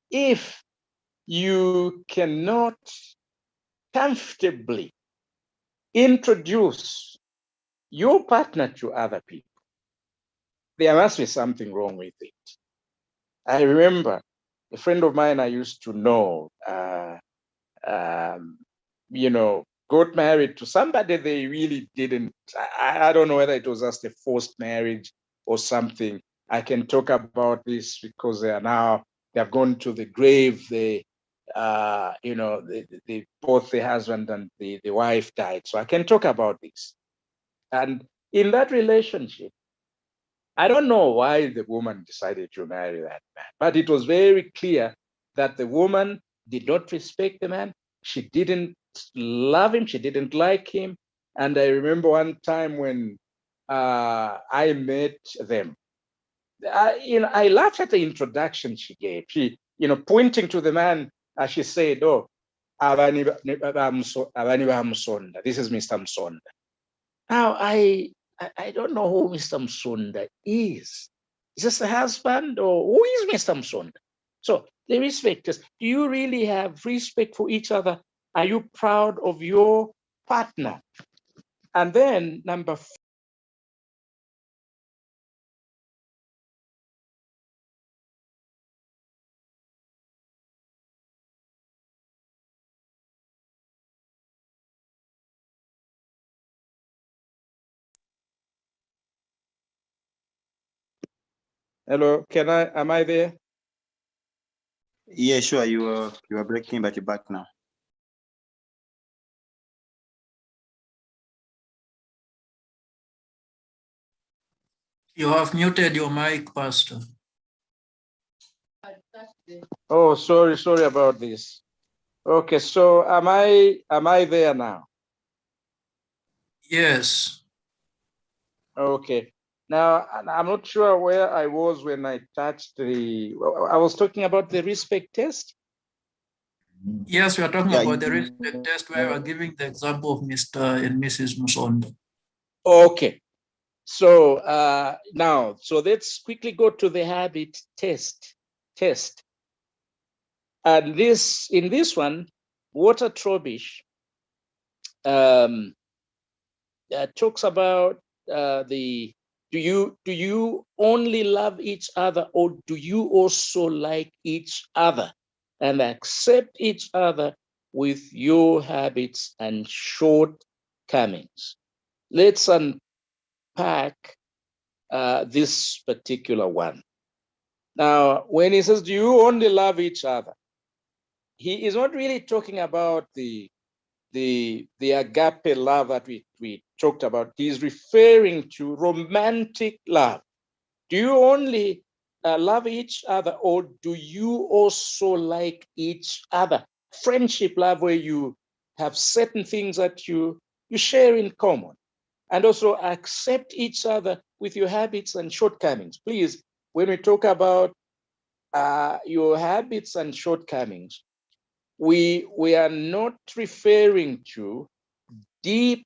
if you cannot comfortably introduce your partner to other people, there must be something wrong with it. I remember a friend of mine I used to know, got married to somebody they really didn't. I don't know whether it was just a forced marriage or something. I can talk about this because they have gone to the grave. Both the husband and the wife died. So I can talk about this. And in that relationship, I don't know why the woman decided to marry that man, but it was very clear that the woman did not respect the man. She didn't love him. She didn't like him. And I remember one time when I met them, I laughed at the introduction she gave. She, pointing to the man, she said, "Oh, Abani Msonda. This is Mr. Msonda." Now, I don't know who Mr. Msonda is. Is this the husband, or who is Mr. Msonda? So the respect is, do you really have respect for each other? Are you proud of your partner? And then number 4, hello, am I there? Yeah, sure. You are breaking, but you're back now. You have muted your mic, Pastor. Oh, sorry about this. Okay, so am I there now? Yes. Okay. Now, I'm not sure where I was when I touched I was talking about the respect test. Yes, we are talking about the respect test where we are giving the example of Mr. and Mrs. Musonda. Okay. So now, let's quickly go to the habit test. And in this one, Walter Trobisch talks about do you only love each other, or do you also like each other and accept each other with your habits and shortcomings? Let's unpack this particular one. Now, when he says, do you only love each other? He is not really talking about the agape love that we talked about. He's referring to romantic love. Do you only love each other, or do you also like each other? Friendship love, where you have certain things that you share in common, and also accept each other with your habits and shortcomings. Please, when we talk about your habits and shortcomings, we are not referring to deep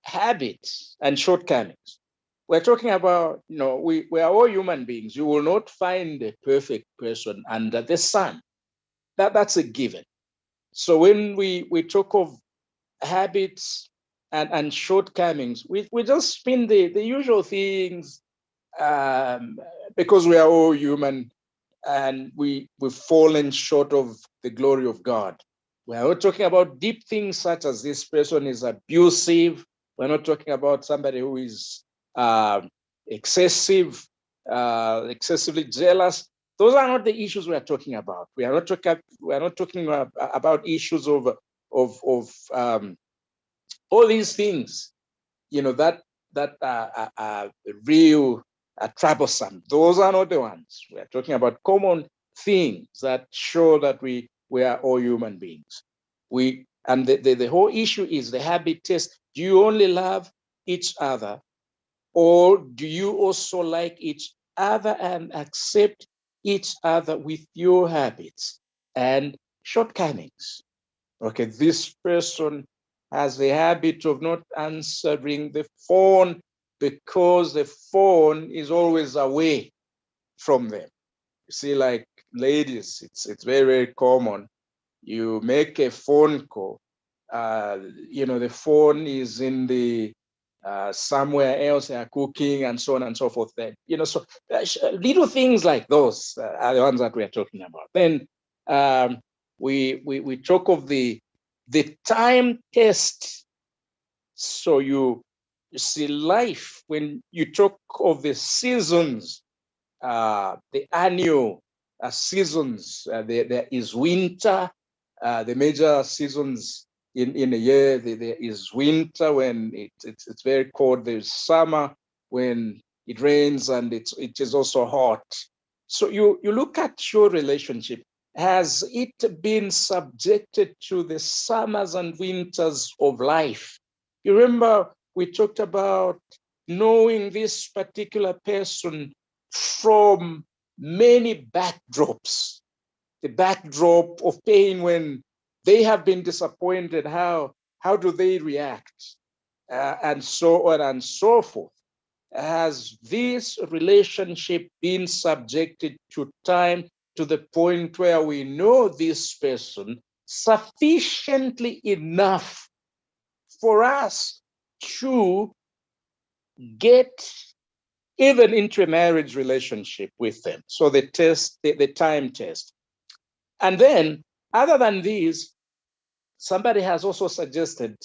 habits and shortcomings. We're talking about, we are all human beings. You will not find a perfect person under the sun. That's a given. So when we talk of habits and shortcomings. We just spin the usual things because we are all human and we've fallen short of the glory of God. We are not talking about deep things such as this person is abusive. We're not talking about somebody who is excessively jealous. Those are not the issues we are talking about. We are not talking about issues of all these things, that are real troublesome. Those are not the ones. We are talking about common things that show that we are all human beings. And the whole issue is the habit test. Do you only love each other, or do you also like each other and accept each other with your habits and shortcomings? Okay, this person has the habit of not answering the phone because the phone is always away from them. You see, like ladies, it's very, very common. You make a phone call, the phone is in the somewhere else, they are cooking and so on and so forth. Then, so little things like those are the ones that we are talking about. Then we talk of the time test. So you see life, when you talk of the seasons, the annual seasons, there is winter, the major seasons in a year. There is winter when it's very cold. There's summer when it rains and it is also hot. So you look at your relationship. Has it been subjected to the summers and winters of life? You remember we talked about knowing this particular person from many backdrops. The backdrop of pain when they have been disappointed, how do they react? And so on and so forth. Has this relationship been subjected to time to the point where we know this person sufficiently enough for us to get even into a marriage relationship with them? So the test, the time test. And then, other than these, somebody has also suggested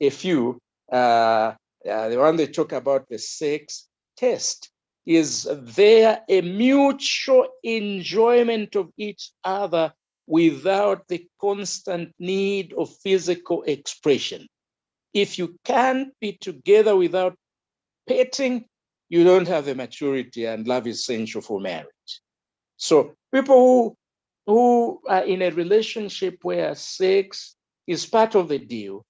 a few. The one they talk about, the sex test. Is there a mutual enjoyment of each other without the constant need of physical expression? If you can't be together without petting, you don't have the maturity, and love is essential for marriage. So people who are in a relationship where sex is part of the deal,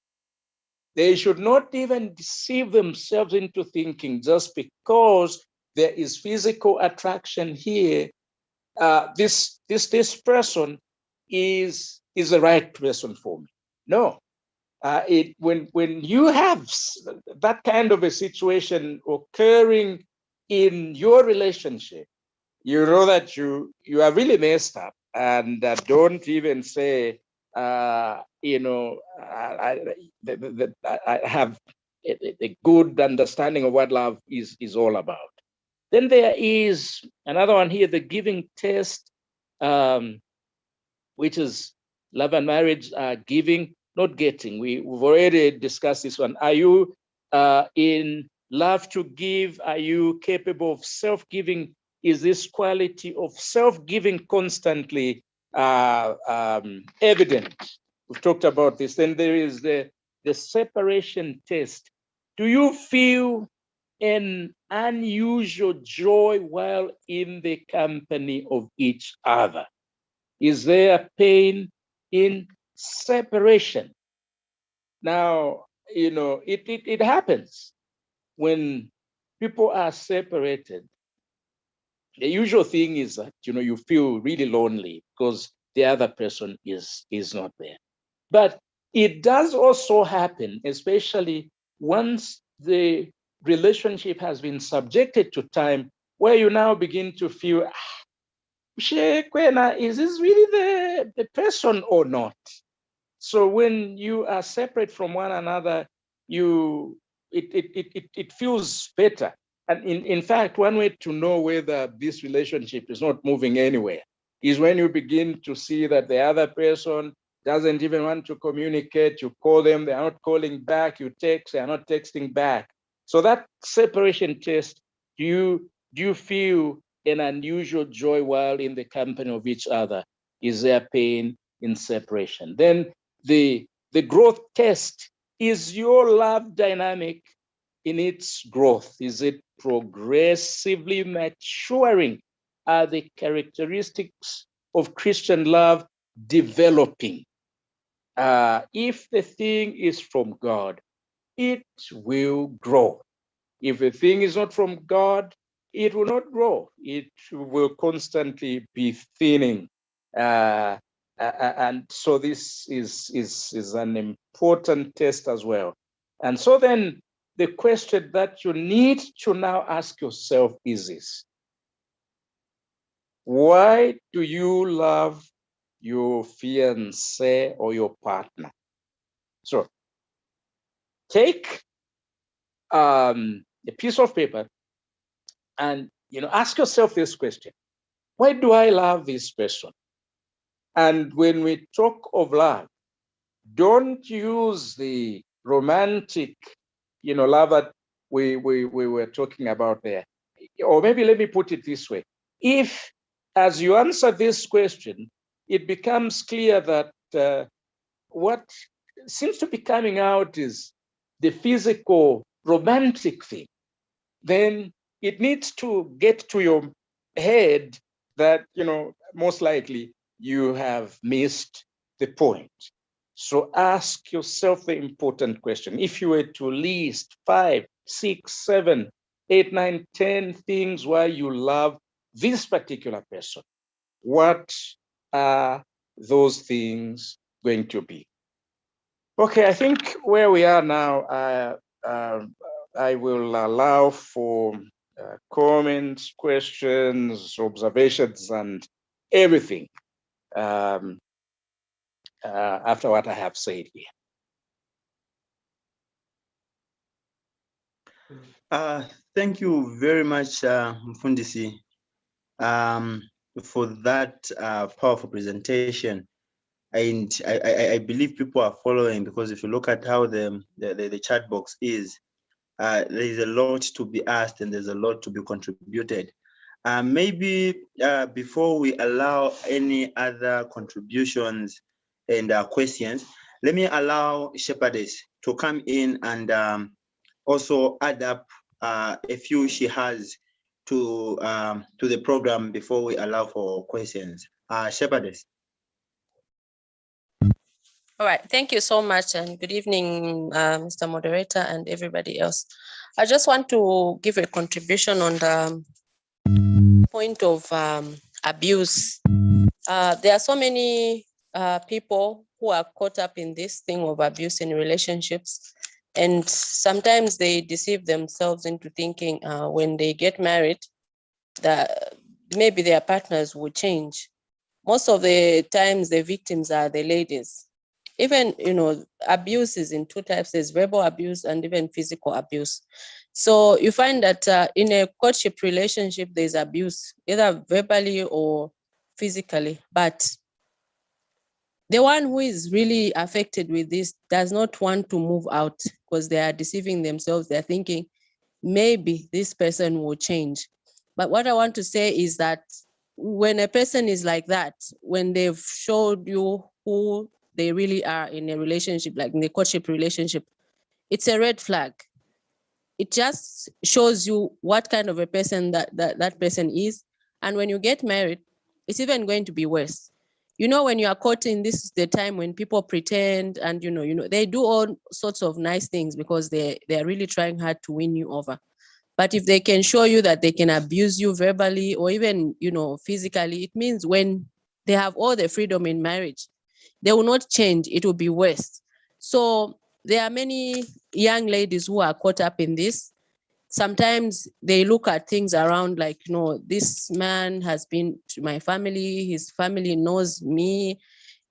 they should not even deceive themselves into thinking just because there is physical attraction here, this person is the right person for me. No. When you have that kind of a situation occurring in your relationship, you know that you are really messed up, and don't even say, I have a good understanding of what love is all about. Then there is another one here, the giving test, which is love and marriage, giving, not getting. We've already discussed this one. Are you in love to give? Are you capable of self-giving? Is this quality of self-giving constantly evident? We've talked about this. Then there is the separation test. Do you feel an unusual joy while in the company of each other? Is there pain in separation? Now, it happens when people are separated. The usual thing is that, you feel really lonely because the other person is not there. But it does also happen, especially once the relationship has been subjected to time, where you now begin to feel, is this really the person or not? So when you are separate from one another, it feels better. And in fact, one way to know whether this relationship is not moving anywhere is when you begin to see that the other person doesn't even want to communicate. You call them, they are not calling back. You text, they are not texting back. So that separation test, do you feel an unusual joy while in the company of each other? Is there pain in separation? Then the growth test, is your love dynamic in its growth? Is it progressively maturing? Are the characteristics of Christian love developing? If the thing is from God, it will grow. If the thing is not from God, it will not grow. It will constantly be thinning. And so this is an important test as well. And so then the question that you need to now ask yourself is this: why do you love your fiancé or your partner? So take a piece of paper and ask yourself this question: why do I love this person? And when we talk of love, don't use the romantic, love that we were talking about there. Or maybe let me put it this way: if, as you answer this question, it becomes clear that what seems to be coming out is the physical romantic thing, then it needs to get to your head that, most likely you have missed the point. So ask yourself the important question. If you were to list 5, 6, 7, 8, 9, 10 things why you love this particular person, what are those things going to be? Okay, I think where we are now, I will allow for comments, questions, observations, and everything after what I have said here. Thank you very much, Mfundisi, for that powerful presentation. And I believe people are following, because if you look at how the chat box is, there is a lot to be asked and there's a lot to be contributed. Maybe before we allow any other contributions and questions, let me allow Shepherdess to come in and also add up a few she has to the program before we allow for questions. Shepherdess. All right, thank you so much, and good evening, Mr. Moderator and everybody else. I just want to give a contribution on the point of abuse. There are so many people who are caught up in this thing of abuse in relationships, and sometimes they deceive themselves into thinking when they get married that maybe their partners will change. Most of the times the victims are the ladies. Even, abuse is in two types: there's verbal abuse and even physical abuse. So you find that in a courtship relationship, there's abuse, either verbally or physically. But the one who is really affected with this does not want to move out because they are deceiving themselves. They're thinking maybe this person will change. But what I want to say is that when a person is like that, when they've showed you who they really are in a relationship, like in the courtship relationship, it's a red flag. It just shows you what kind of a person that person is. And when you get married, it's even going to be worse. When you are courting, this is the time when people pretend and, they do all sorts of nice things because they're really trying hard to win you over. But if they can show you that they can abuse you verbally or even, physically, it means when they have all the freedom in marriage, they will not change. It will be worse. So there are many young ladies who are caught up in this. Sometimes they look at things around like, this man has been to my family, his family knows me,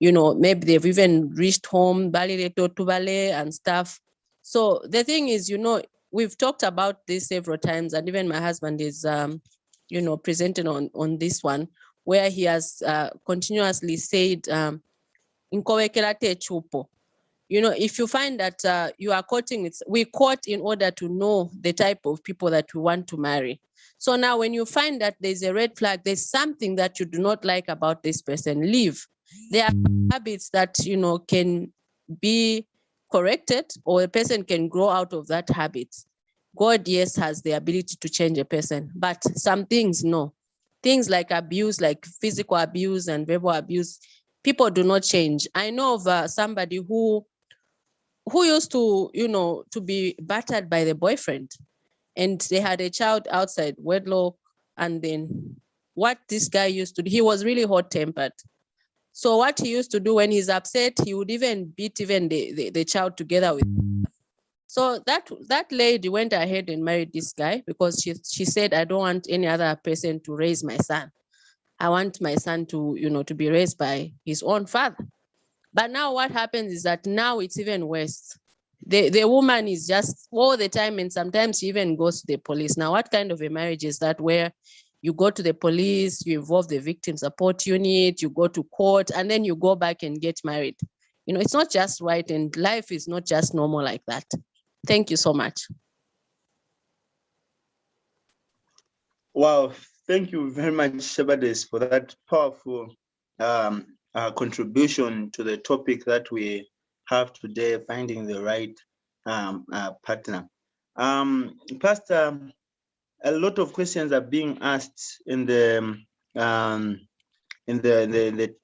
maybe they've even reached home, and stuff. So the thing is, we've talked about this several times, and even my husband is, presenting on this one, where he has continuously said, if you find that you are courting, we court in order to know the type of people that we want to marry. So now when you find that there's a red flag, there's something that you do not like about this person, leave. There are habits that, can be corrected, or a person can grow out of that habit. God, yes, has the ability to change a person, but some things, no. Things like abuse, like physical abuse and verbal abuse, people do not change. I know of somebody who used to, to be battered by the boyfriend, and they had a child outside wedlock. And then what this guy used to do, he was really hot-tempered. So what he used to do when he's upset, he would even beat even the child together with. So that lady went ahead and married this guy because she said, I don't want any other person to raise my son. I want my son to, to be raised by his own father. But now what happens is that now it's even worse. The woman is just all the time, and sometimes she even goes to the police. Now, what kind of a marriage is that, where you go to the police, you involve the victim support unit, you go to court, and then you go back and get married? It's not just right, and life is not just normal like that. Thank you so much. Wow, thank you very much, Shepherdess, for that powerful contribution to the topic that we have today, finding the right partner. Pastor, a lot of questions are being asked in the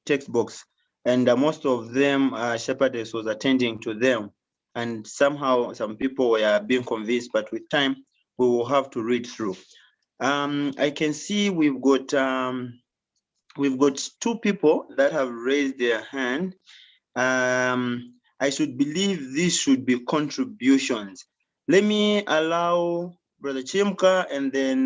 text box, and most of them, Shepherdess was attending to them, and somehow some people were being convinced, but with time we will have to read through. I can see we've got 2 people that have raised their hand. I should believe these should be contributions. Let me allow Brother Chimka and then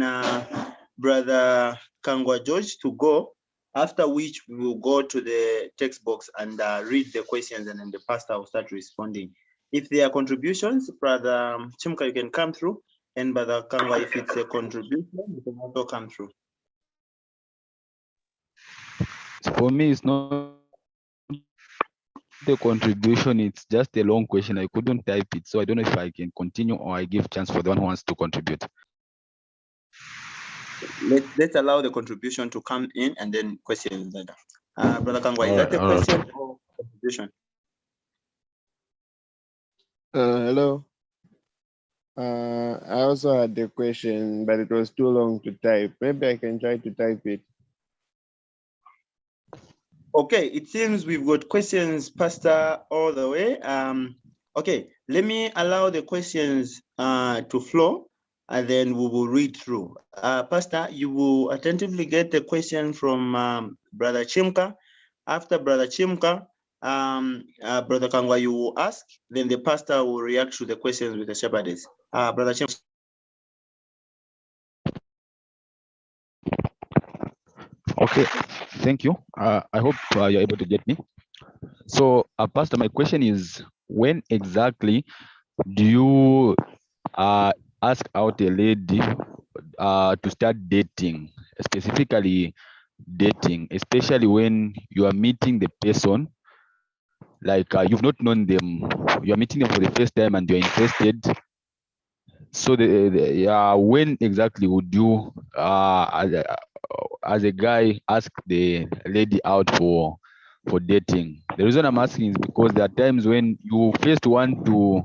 Brother Kangwa George to go, after which we will go to the text box and read the questions, and then the pastor will start responding. If there are contributions, Brother Chimka, you can come through, and Brother Kangwa, if it's a contribution, you can also come through. For me, it's not the contribution, it's just a long question. I couldn't type it, so I don't know if I can continue or I give chance for the one who wants to contribute. Let's allow the contribution to come in and then questions later. Brother Kangwa, is that a question or contribution? Hello. I also had the question, but it was too long to type. Maybe I can try to type it. Okay, it seems we've got questions, Pastor, all the way. Okay, let me allow the questions to flow, and then we will read through. Pastor, you will attentively get the question from Brother Chimka. After Brother Chimka, Brother Kangwa, you will ask, then the pastor will react to the questions with the shepherdess. Brother Chimka. Okay, thank you. I hope you're able to get me. So, Pastor, my question is, when exactly do you ask out a lady to start dating, specifically dating, especially when you are meeting the person, like you've not known them, you are meeting them for the first time and you're interested? So when exactly would you as a guy ask the lady out for dating? The reason I'm asking is because there are times when you first want to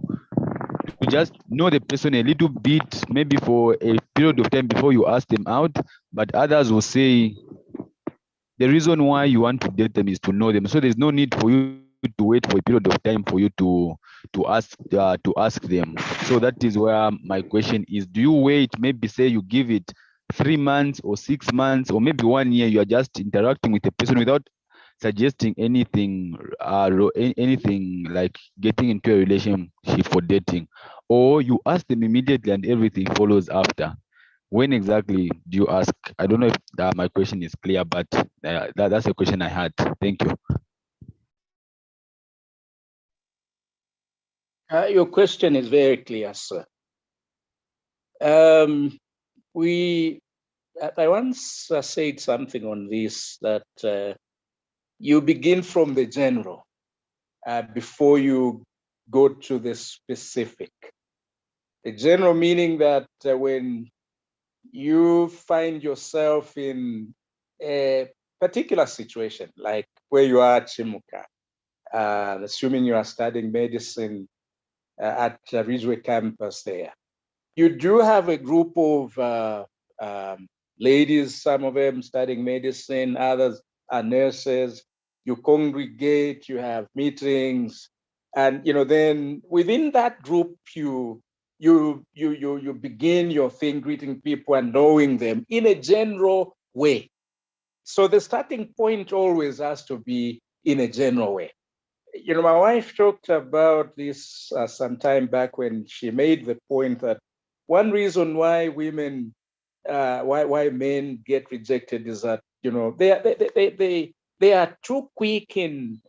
just know the person a little bit, maybe for a period of time before you ask them out, but others will say the reason why you want to date them is to know them. So there's no need for you to wait for a period of time for you to ask them. So that is where my question is: do you wait? Maybe say you give it 3 months or 6 months or maybe 1 year. You are just interacting with the person without suggesting anything, anything like getting into a relationship for dating, or you ask them immediately and everything follows after. When exactly do you ask? I don't know if my question is clear, but that's a question I had. Thank you. Your question is very clear, sir. I once said something on this, that you begin from the general before you go to the specific. The general meaning that when you find yourself in a particular situation, like where you are at Chimuka, assuming you are studying medicine at Ridgeway campus there, you do have a group of ladies, some of them studying medicine, others are nurses. You congregate, you have meetings, and then within that group, you begin your thing, greeting people and knowing them in a general way. So the starting point always has to be in a general way. My wife talked about this some time back when she made the point that one reason why women, why men get rejected is that they are too quick in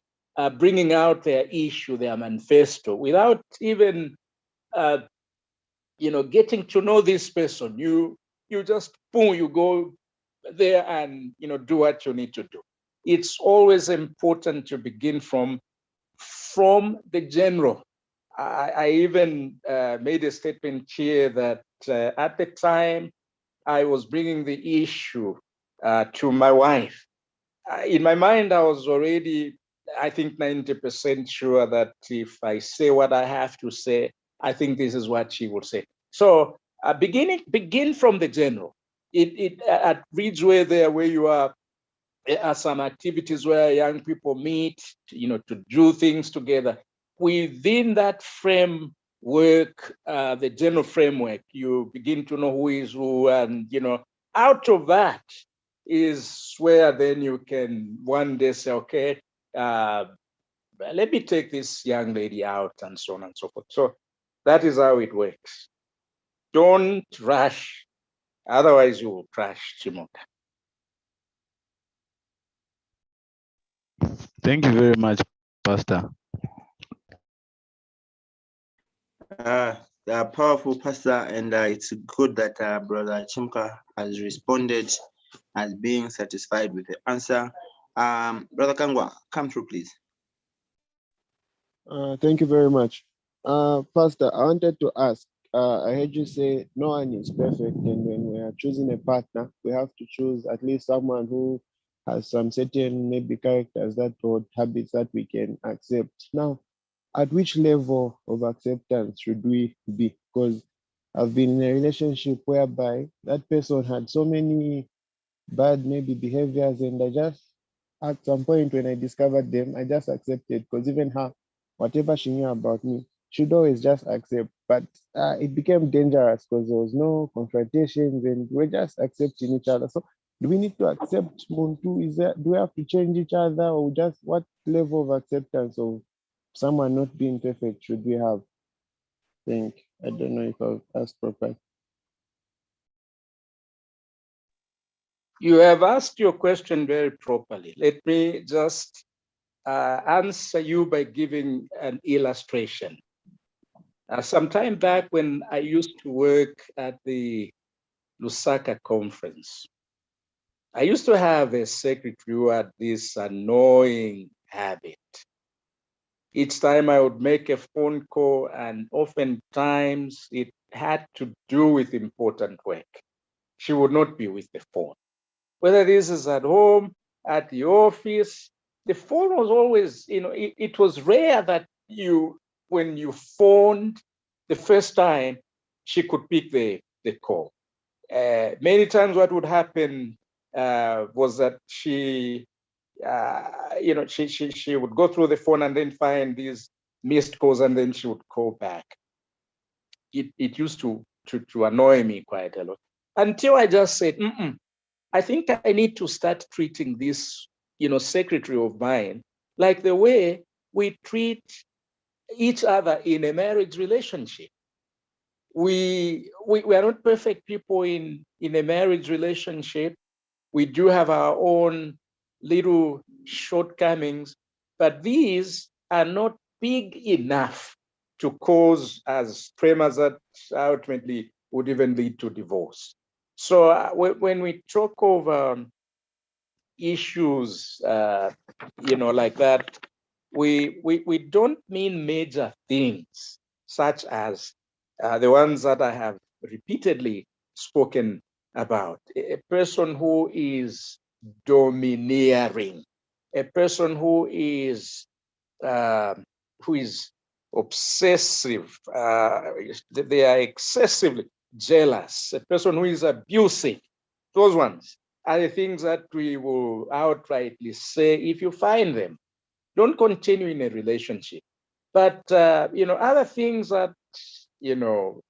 bringing out their issue, their manifesto, without even getting to know this person. You just boom, you go there and do what you need to do. It's always important to begin from the general. I even made a statement here that at the time I was bringing the issue to my wife. In my mind, I was already, I think, 90% sure that if I say what I have to say, I think this is what she would say. So begin from the general. At Ridgeway there, where you are some activities where young people meet, to do things together. Within that framework, the general framework, you begin to know who is who, and out of that is where then you can one day say, okay, let me take this young lady out, and so on and so forth. So that is how it works. Don't rush, otherwise you will crash, Chimuka. Thank you very much, Pastor. Powerful, Pastor, and it's good that Brother Chimka has responded as being satisfied with the answer. Brother Kangwa, come through, please. Thank you very much. Pastor, I wanted to ask, I heard you say no one is perfect, and when we are choosing a partner, we have to choose at least someone who has some certain maybe characters that or habits that we can accept. Now, at which level of acceptance should we be? Because I've been in a relationship whereby that person had so many bad maybe behaviors, and I just, at some point when I discovered them, I just accepted, because even her, whatever she knew about me, she'd always just accept. But it became dangerous because there was no confrontations and we're just accepting each other. So do we need to accept Muntu? Do we have to change each other, or just what level of acceptance of someone not being perfect should we have? I don't know if I've asked properly. You have asked your question very properly. Let me just answer you by giving an illustration. Some time back when I used to work at the Lusaka conference, I used to have a secretary who had this annoying habit. Each time I would make a phone call, and oftentimes it had to do with important work, she would not be with the phone. Whether this is at home, at the office, the phone was always, it was rare that when you phoned the first time, she could pick the call. Many times what would happen was that she would go through the phone and then find these missed calls, and then she would call back. It used to annoy me quite a lot, until I just said, I think I need to start treating this, secretary of mine like the way we treat each other in a marriage relationship. We are not perfect people in a marriage relationship. We do have our own little shortcomings, but these are not big enough to cause as tremors that ultimately would even lead to divorce. So when we talk of issues, like that, we don't mean major things such as the ones that I have repeatedly spoken about. A person who is domineering, a person who is obsessive, they are excessively jealous, a person who is abusive. Those ones are the things that we will outrightly say, if you find them, don't continue in a relationship. But, other things that,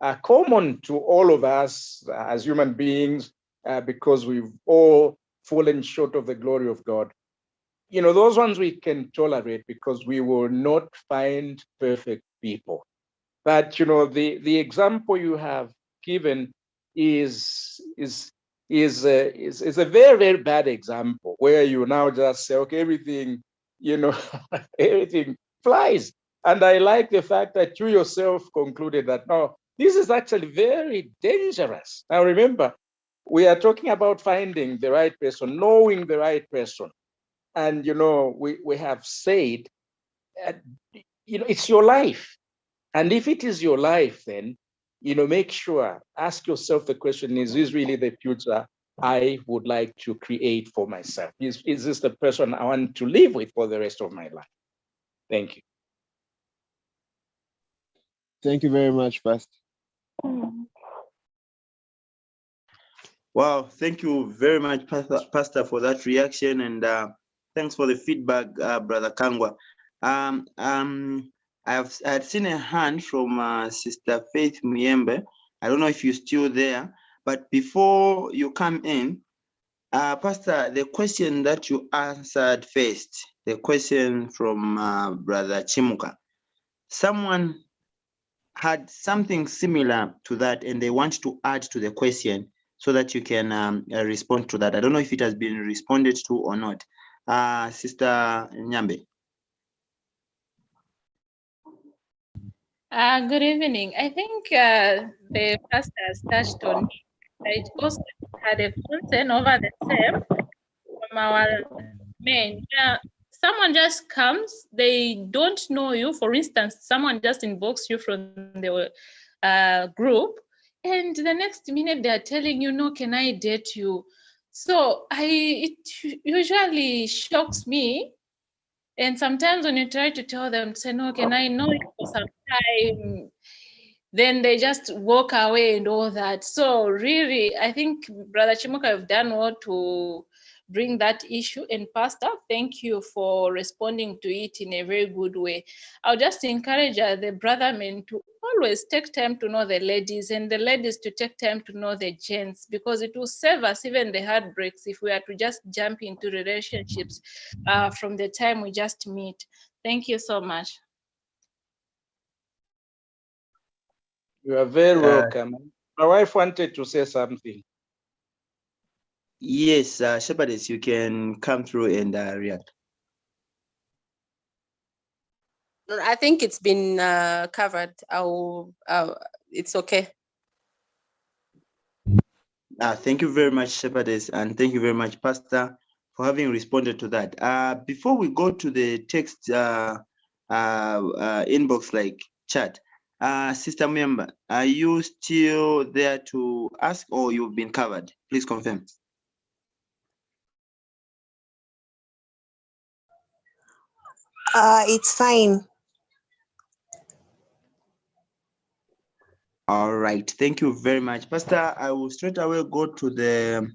are common to all of us as human beings, because we've all fallen short of the glory of God. Those ones we can tolerate because we will not find perfect people. But, the example you have given is a very, very bad example where you now just say, okay, everything, everything flies. And I like the fact that you yourself concluded that, no, this is actually very dangerous. Now, remember, we are talking about finding the right person, knowing the right person. And, we have said, it's your life. And if it is your life, then, make sure, ask yourself the question, is this really the future I would like to create for myself? Is this the person I want to live with for the rest of my life? Thank you. Thank you very much, Pastor. Wow, thank you very much, Pastor, for that reaction, and thanks for the feedback, Brother Kangwa. I had seen a hand from Sister Faith Muyembe. I don't know if you're still there, but before you come in, Pastor, the question that you answered first, the question from Brother Chimuka, someone had something similar to that and they want to add to the question so that you can respond to that. I don't know if it has been responded to or not. Sister Nyambe. Good evening. I think the pastor has touched on it. I also had a concern over the same from our men. Someone just comes, they don't know you. For instance, someone just inbox you from the group, and the next minute they are telling you, no, can I date you? So it usually shocks me. And sometimes when you try to tell them, say, no, can I know you for some time? Then they just walk away and all that. So really, I think Brother Chimuka have done well to bring that issue. And Pastor, thank you for responding to it in a very good way. I'll just encourage the brother men to always take time to know the ladies, and the ladies to take time to know the gents, because it will save us even the heartbreaks if we are to just jump into relationships from the time we just meet. Thank you so much. You are very welcome. My wife wanted to say something. Yes, Shepherdess, you can come through and react. I think it's been covered. It's okay. Thank you very much, Shepherdess, and thank you very much, Pastor, for having responded to that. Before we go to the text inbox like chat, Sister Muyembe, are you still there to ask, or you've been covered? Please confirm. It's fine. All right, thank you very much, Pastor. I will straight away go to the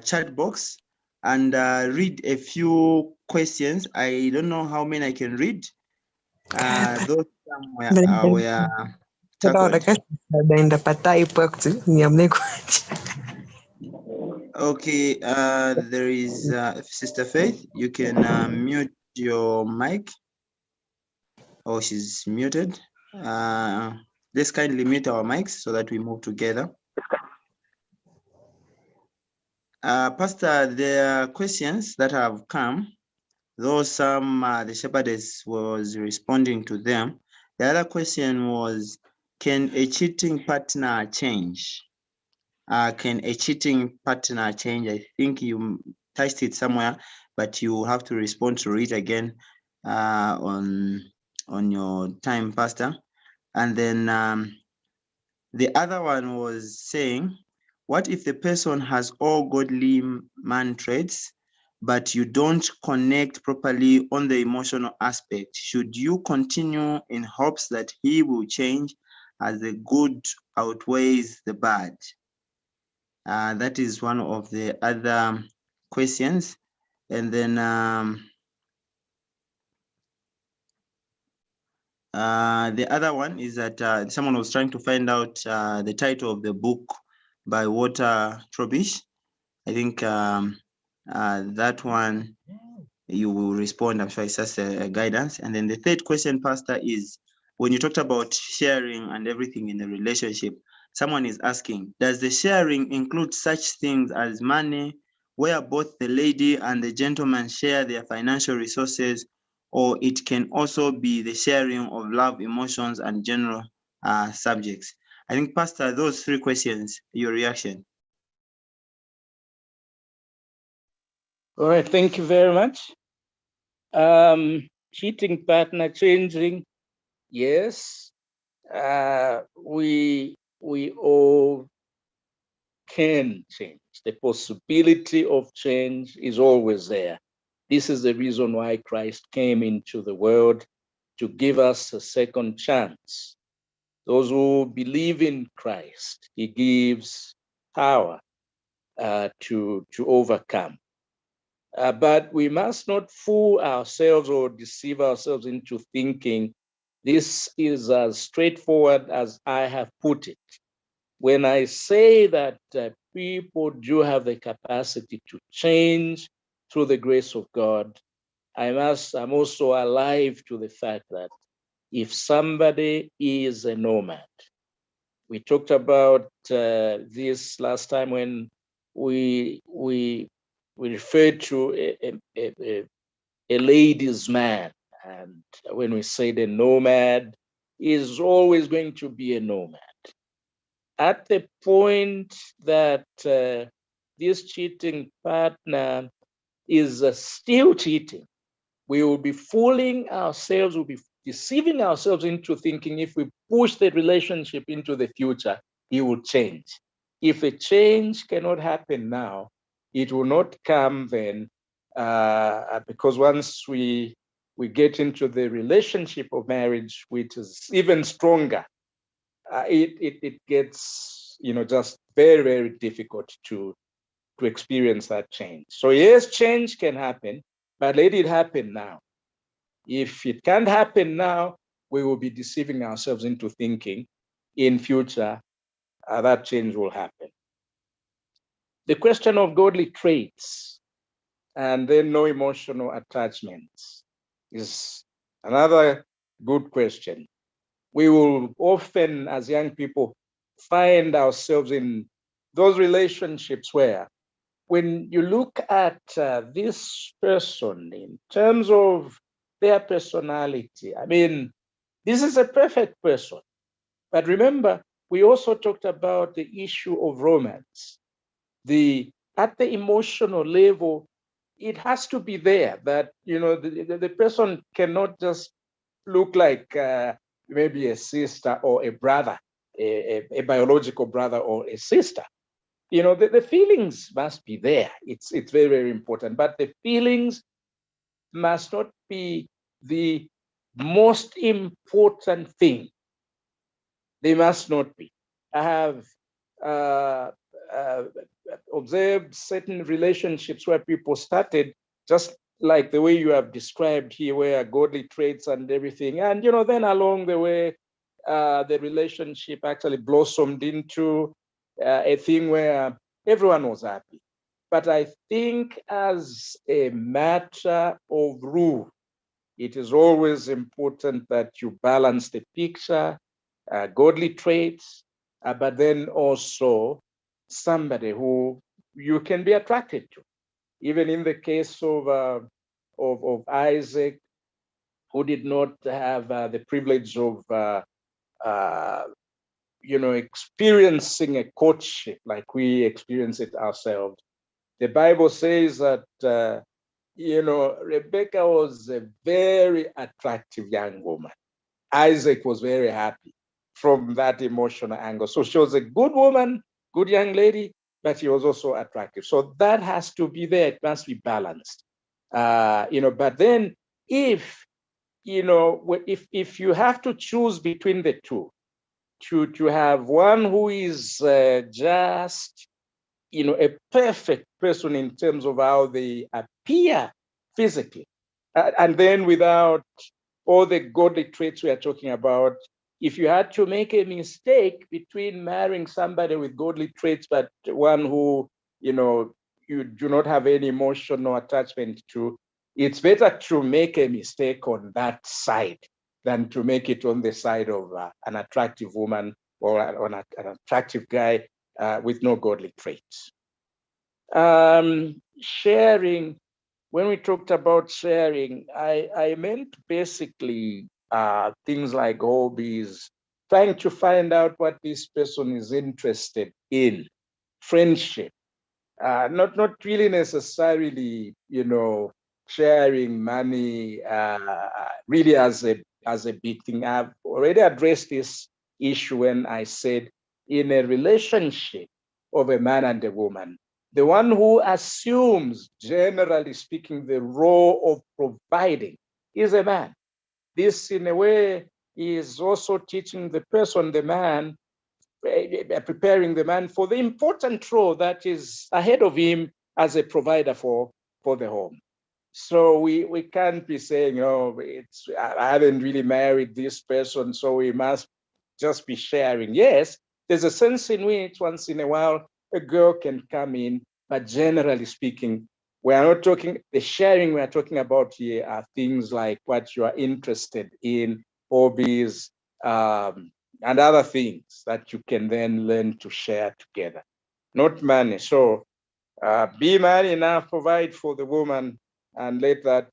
chat box and read a few questions. I don't know how many I can read. Those were tackled. Okay, there is Sister Faith. You can mute your mic. Oh, she's muted. Let's kindly mute our mics so that we move together. Pastor, there are questions that have come, though some the shepherdess was responding to them. The other question was, can a cheating partner change? Can a cheating partner change? I think you touched it somewhere, but you have to respond to it again on your time, Pastor. And then the other one was saying, what if the person has all godly man traits, but you don't connect properly on the emotional aspect? Should you continue in hopes that he will change as the good outweighs the bad? That is one of the other questions. And then the other one is that someone was trying to find out the title of the book by Walter Trobisch. I think that one you will respond. I'm sure it's just a guidance. And then the third question, Pastor, is when you talked about sharing and everything in a relationship, someone is asking, does the sharing include such things as money, where both the lady and the gentleman share their financial resources, or it can also be the sharing of love, emotions, and general subjects? I think, Pastor, those three questions, your reaction. All right, thank you very much. Cheating partner changing, yes. We all can change. The possibility of change is always there. This is the reason why Christ came into the world, to give us a second chance. Those who believe in Christ, he gives power to overcome. But we must not fool ourselves or deceive ourselves into thinking this is as straightforward as I have put it. When I say that people do have the capacity to change through the grace of God, I'm also alive to the fact that if somebody is a nomad, we talked about this last time when we referred to a ladies' man, and when we say the nomad is always going to be a nomad. At the point that this cheating partner is still cheating, we will be fooling ourselves, we'll be deceiving ourselves into thinking if we push the relationship into the future, it will change. If a change cannot happen now, it will not come then, because once we get into the relationship of marriage, which is even stronger, it gets, just very, very difficult to experience that change. So yes, change can happen, but let it happen now. If it can't happen now, we will be deceiving ourselves into thinking in future that change will happen. The question of godly traits and then no emotional attachments is another good question. We will often, as young people, find ourselves in those relationships where when you look at this person in terms of their personality, I mean, this is a perfect person. But remember, we also talked about the issue of romance. At the emotional level, it has to be there that, the person cannot just look like maybe a sister or a brother, a biological brother or a sister. The feelings must be there. It's very, very important. But the feelings must not be the most important thing. They must not be. I have observed certain relationships where people started just like the way you have described here, where godly traits and everything. And, then along the way, the relationship actually blossomed into a thing where everyone was happy. But I think as a matter of rule, it is always important that you balance the picture, godly traits, but then also somebody who you can be attracted to. Even in the case of Isaac, who did not have the privilege of experiencing a courtship like we experience it ourselves. The Bible says that, Rebecca was a very attractive young woman. Isaac was very happy from that emotional angle. So she was a good woman, good young lady, but she was also attractive. So that has to be there. It must be balanced. But then if you have to choose between the two, to have one who is just, a perfect person in terms of how they appear physically, and then without all the godly traits we are talking about, if you had to make a mistake between marrying somebody with godly traits, but one who, you do not have any emotional attachment to, it's better to make a mistake on that side than to make it on the side of an attractive woman or an attractive guy with no godly traits. Sharing, when we talked about sharing, I meant basically things like hobbies, trying to find out what this person is interested in, friendship, not really necessarily, sharing money really as a big thing. I've already addressed this issue when I said in a relationship of a man and a woman, the one who assumes, generally speaking, the role of providing is a man. This, in a way, is also teaching the person, the man, preparing the man for the important role that is ahead of him as a provider for the home. So we can't be saying, I haven't really married this person, so we must just be sharing. Yes, there's a sense in which once in a while a girl can come in, but generally speaking, we are not talking, the sharing we are talking about here are things like what you are interested in, hobbies, and other things that you can then learn to share together, not money. So be man enough, provide for the woman, and let that,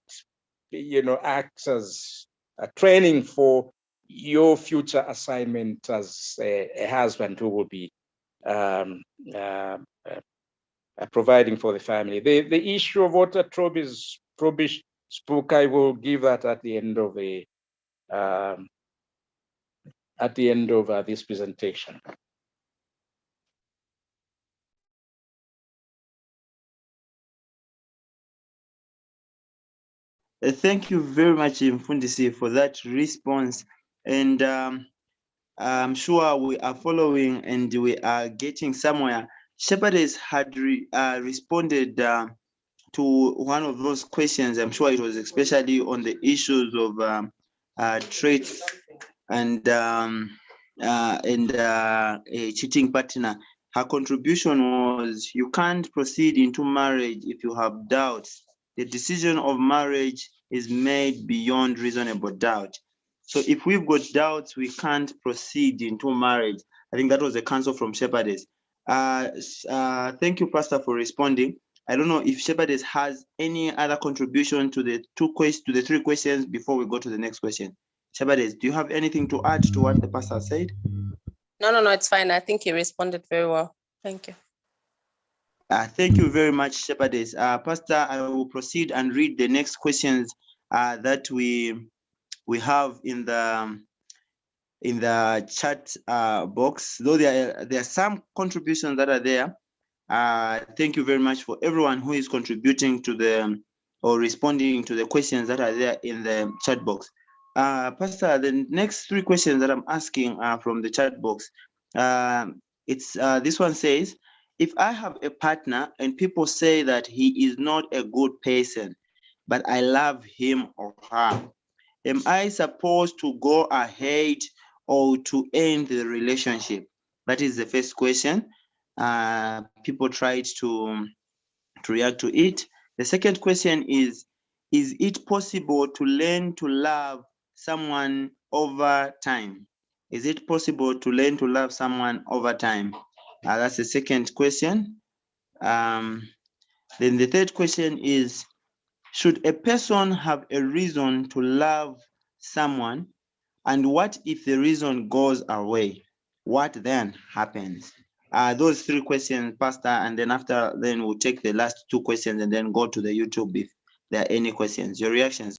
act as a training for your future assignment as a husband who will be providing for the family. The issue of what Trobi's spoke, I will give that at the end of this presentation. Thank you very much, Mfundisi, for that response. And I'm sure we are following and we are getting somewhere. Shepherdess had responded to one of those questions. I'm sure it was especially on the issues of traits and a cheating partner. Her contribution was, you can't proceed into marriage if you have doubts. The decision of marriage is made beyond reasonable doubt. So if we've got doubts, we can't proceed into marriage. I think that was a counsel from Shepherdess. Thank you, Pastor, for responding. I don't know if Shepherdess has any other contribution to the three questions before we go to the next question. Shepherdess, do you have anything to add to what the pastor said? No, it's fine. I think he responded very well. Thank you. Thank you very much, Shepherdess. Pastor, I will proceed and read the next questions that we have in the chat box. Though there are some contributions that are there. Thank you very much for everyone who is contributing to or responding to the questions that are there in the chat box. Pastor, the next three questions that I'm asking are from the chat box. This one says, if I have a partner and people say that he is not a good person, but I love him or her, am I supposed to go ahead or to end the relationship? That is the first question. People tried to react to it. The second question is it possible to learn to love someone over time? Is it possible to learn to love someone over time? That's the second question. Then the third question is, Should a person have a reason to love someone? And what if the reason goes away? What then happens? Those three questions, Pastor, and then after, then we'll take the last two questions and then go to the YouTube if there are any questions. Your reactions?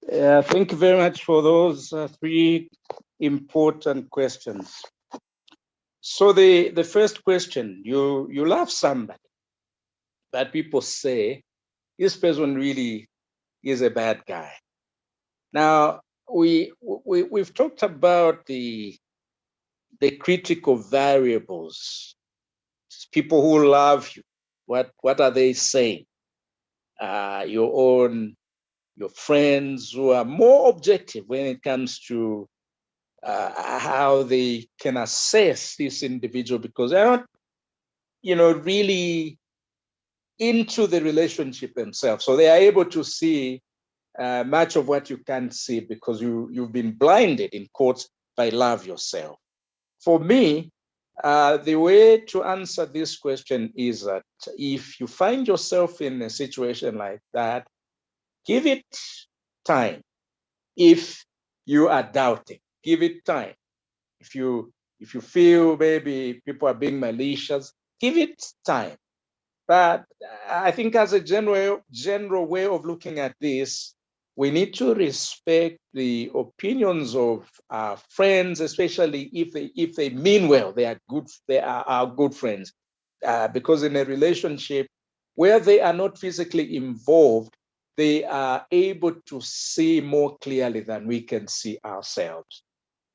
Thank you very much for those three important questions. So the first question, you love somebody, but people say, this person really is a bad guy. Now, we've talked about the critical variables. People who love you, what are they saying? Your friends who are more objective when it comes to how they can assess this individual, because they're not, really into the relationship themselves. So they are able to see much of what you can't see because you've been blinded, in quotes, by love yourself. For me, the way to answer this question is that if you find yourself in a situation like that, give it time. If you are doubting, give it time. If you feel maybe people are being malicious, give it time. But I think as a general way of looking at this, we need to respect the opinions of our friends, especially if they mean well. They are our good friends, because in a relationship where they are not physically involved, they are able to see more clearly than we can see ourselves.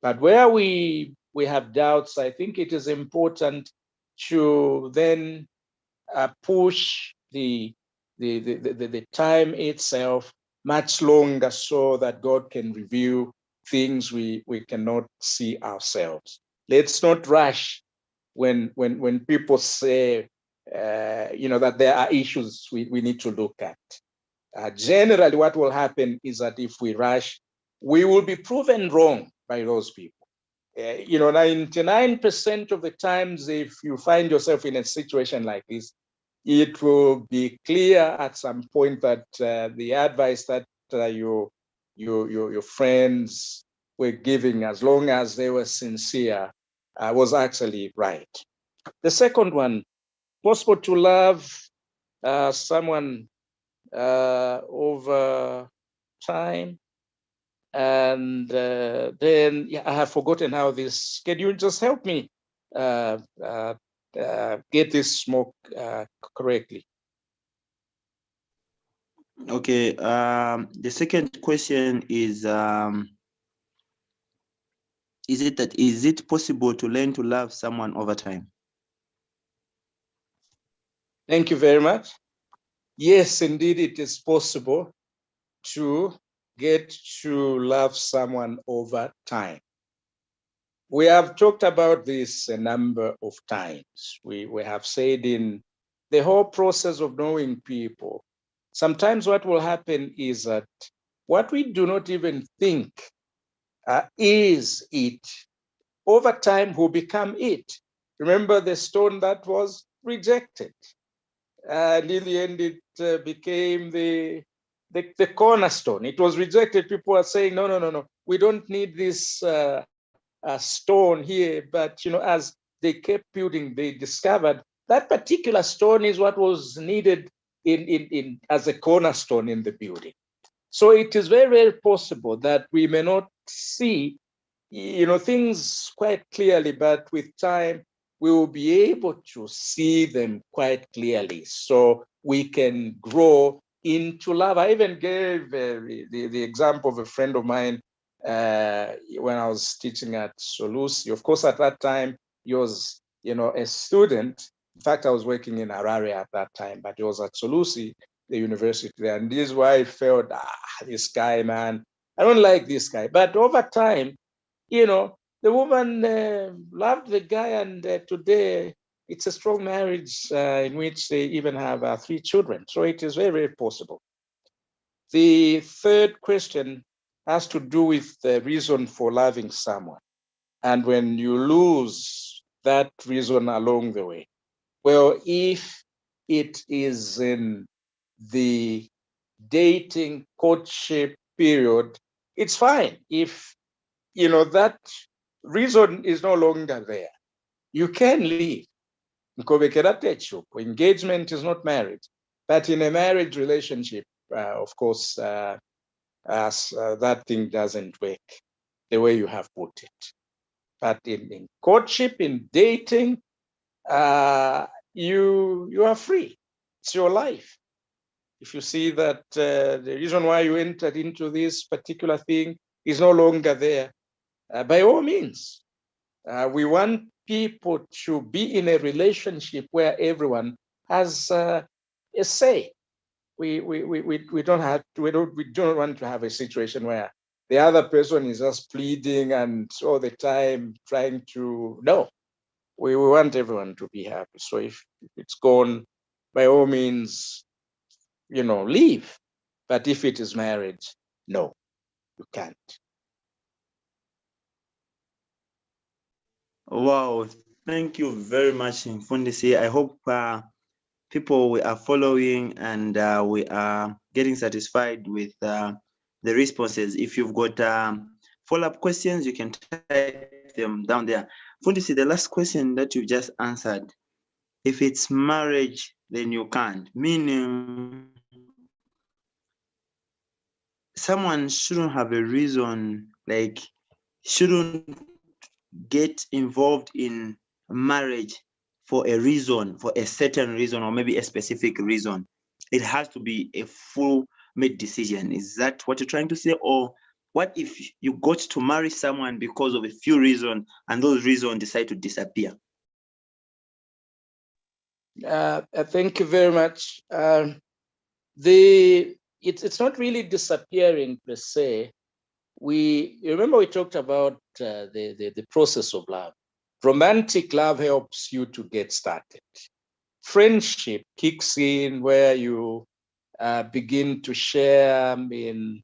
But where we have doubts, I think it is important to then push the time itself much longer so that God can reveal things we cannot see ourselves. Let's not rush when people say, that there are issues we need to look at. Generally, what will happen is that if we rush, we will be proven wrong by those people. 99% of the times, if you find yourself in a situation like this, it will be clear at some point that the advice that your friends were giving, as long as they were sincere, was actually right. The second one, possible to love someone over time. And then I have forgotten how this, can you just help me get this more correctly? Okay, the second question is it possible to learn to love someone over time? Thank you very much. Yes, indeed, it is possible to get to love someone over time. We have talked about this a number of times. We have said in the whole process of knowing people, sometimes what will happen is that what we do not even think is it, over time will become it. Remember the stone that was rejected, and in the end it became the cornerstone. It was rejected. People are saying, no, we don't need this stone here. But as they kept building, they discovered that particular stone is what was needed in as a cornerstone in the building. So it is very, very possible that we may not see things quite clearly, but with time we will be able to see them quite clearly, so we can grow into love. I even gave the example of a friend of mine when I was teaching at Solusi. Of course, at that time, he was, a student. In fact, I was working in Harare at that time, but he was at Solusi, the university there. And this is why I felt, this guy, man, I don't like this guy. But over time, the woman loved the guy, and today it's a strong marriage in which they even have 3 children. So it is very, very possible. The third question has to do with the reason for loving someone. And when you lose that reason along the way, well, if it is in the dating courtship period, it's fine. If that reason is no longer there, you can leave. Engagement is not marriage, but in a marriage relationship, of course, that thing doesn't work the way you have put it. But in courtship, in dating, you are free. It's your life. If you see that the reason why you entered into this particular thing is no longer there, by all means, we want people to be in a relationship where everyone has a say. We don't have to, we don't want to have a situation where the other person is just pleading and all the time trying to, no. We want everyone to be happy. So if it's gone, by all means, leave. But if it is marriage, no, you can't. Wow, thank you very much, Mfundisi. I hope people we are following and we are getting satisfied with the responses. If you've got follow-up questions, you can type them down there. Mfundisi, the last question that you just answered, if it's marriage, then you can't, meaning someone shouldn't have a reason, like shouldn't get involved in marriage for a reason, for a certain reason, or maybe a specific reason. It has to be a full made decision. Is that what you're trying to say? Or what if you got to marry someone because of a few reasons and those reasons decide to disappear? Thank you very much. It's not really disappearing per se. You remember we talked about the process of love. Romantic love helps you to get started. Friendship kicks in where you begin to share in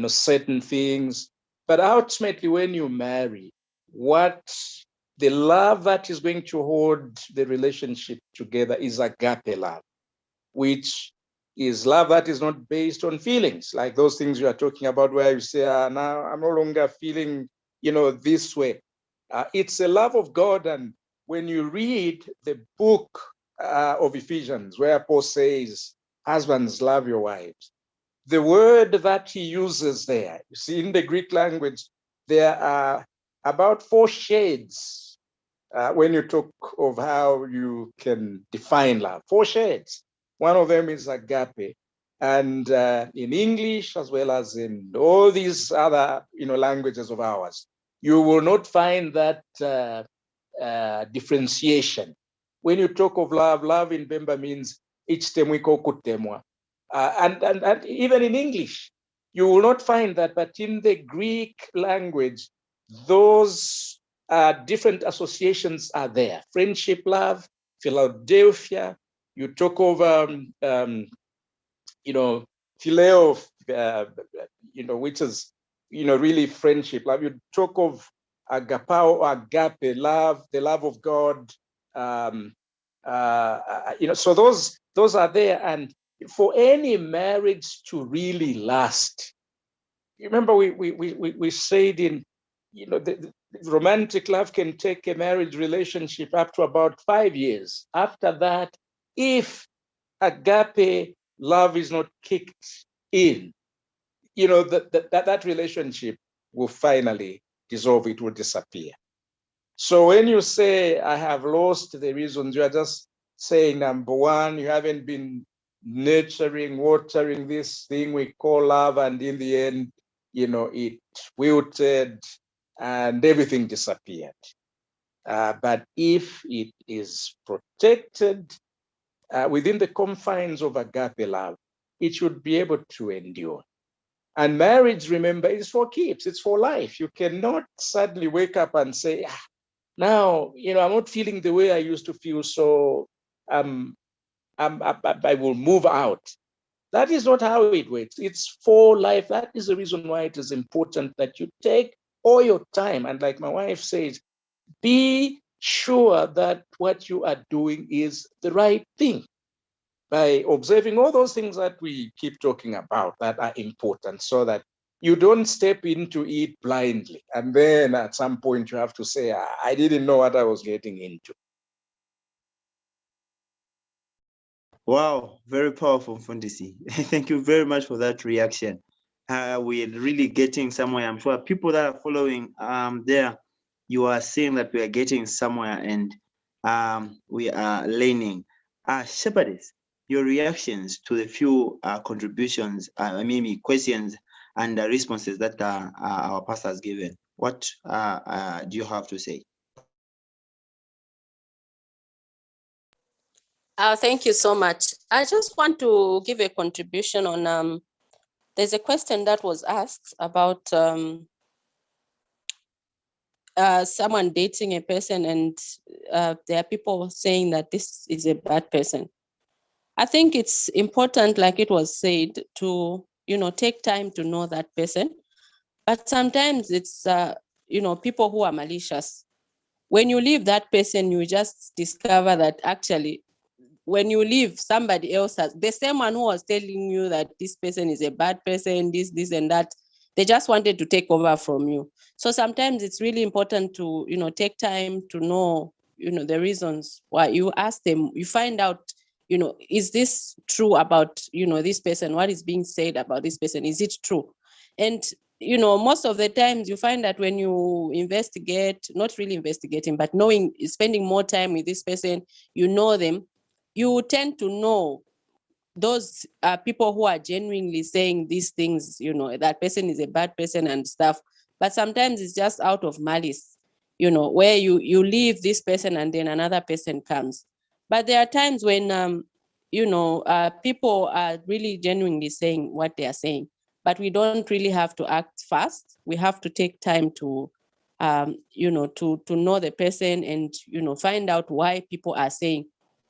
certain things. But ultimately, when you marry, the love that is going to hold the relationship together is agape love, which is love that is not based on feelings, like those things you are talking about, where you say, now I'm no longer feeling, this way. It's a love of God. And when you read the book of Ephesians, where Paul says, husbands, love your wives, the word that he uses there, you see, in the Greek language, there are about 4 shades when you talk of how you can define love. 4 shades. One of them is agape. And in English, as well as in all these other languages of ours, you will not find that differentiation. When you talk of love in Bemba means ichtemwiko kutemwa. And even in English, you will not find that, but in the Greek language, those different associations are there. Friendship, love, Philadelphia. You talk of, phileo, which is, really friendship, love. You talk of agapao or agape, love, the love of God. So those are there. And for any marriage to really last, remember we said in, the romantic love can take a marriage relationship up to about 5 years. After that, if agape love is not kicked in, that relationship will finally dissolve, it will disappear. So when you say, I have lost the reasons, you are just saying, number one, you haven't been nurturing, watering this thing we call love, and in the end, it wilted and everything disappeared. But if it is protected within the confines of agape love, it should be able to endure. And marriage, remember, is for keeps, it's for life. You cannot suddenly wake up and say, now, I'm not feeling the way I used to feel, so I will move out. That is not how it works. It's for life. That is the reason why it is important that you take all your time. And like my wife says, be sure that what you are doing is the right thing. by observing all those things that we keep talking about that are important, so that you don't step into it blindly. And then at some point you have to say, I didn't know what I was getting into. Wow, very powerful, Fundisi. Thank you very much for that reaction. We're really getting somewhere. I'm sure people that are following there, you are seeing that we are getting somewhere, and we are learning. Shepherdess, your reactions to the few contributions, maybe questions and responses that our pastor has given. What do you have to say? Thank you so much. I just want to give a contribution on, there's a question that was asked about someone dating a person, and there are people saying that this is a bad person. I think it's important, like it was said, to, take time to know that person. But sometimes it's, people who are malicious. When you leave that person, you just discover that actually, when you leave, somebody else has, the same one who was telling you that this person is a bad person, this and that, they just wanted to take over from you. So sometimes it's really important to, take time to know, the reasons why. You ask them, you find out, is this true about, this person? What is being said about this person? Is it true? And, most of the times you find that when you investigate, not really investigating, but spending more time with this person, you know them, you tend to know those people who are genuinely saying these things, that person is a bad person and stuff. But sometimes it's just out of malice, where you leave this person and then another person comes. But there are times when, people are really genuinely saying what they are saying, but we don't really have to act fast. We have to take time to, to know the person and, find out why people are saying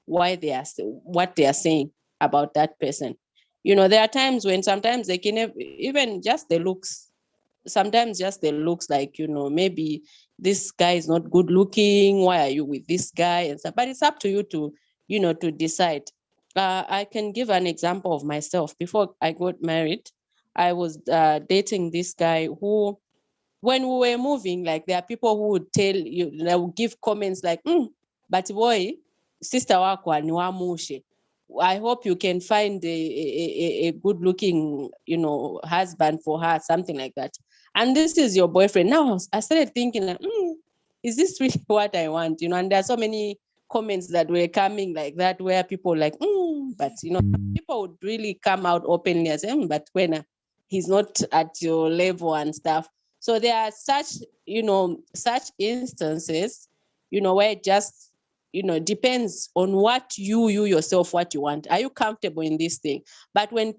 what they are saying about that person. There are times when sometimes they can even just the looks, sometimes just the looks, like, maybe this guy is not good looking, why are you with this guy and stuff. But it's up to you to, to decide. I can give an example of myself. Before I got married, I was dating this guy who, when we were moving, like, there are people who would tell you, they would give comments like, but boy, sister wako ni wa mushe. I hope you can find a good looking, husband for her, something like that. And this is your boyfriend. Now I started thinking, like, is this really what I want? And there are so many comments that were coming like that, where people like, but people would really come out openly and say, but when he's not at your level and stuff. So there are such, such instances, where it just, depends on what you yourself, what you want. Are you comfortable in this thing? But when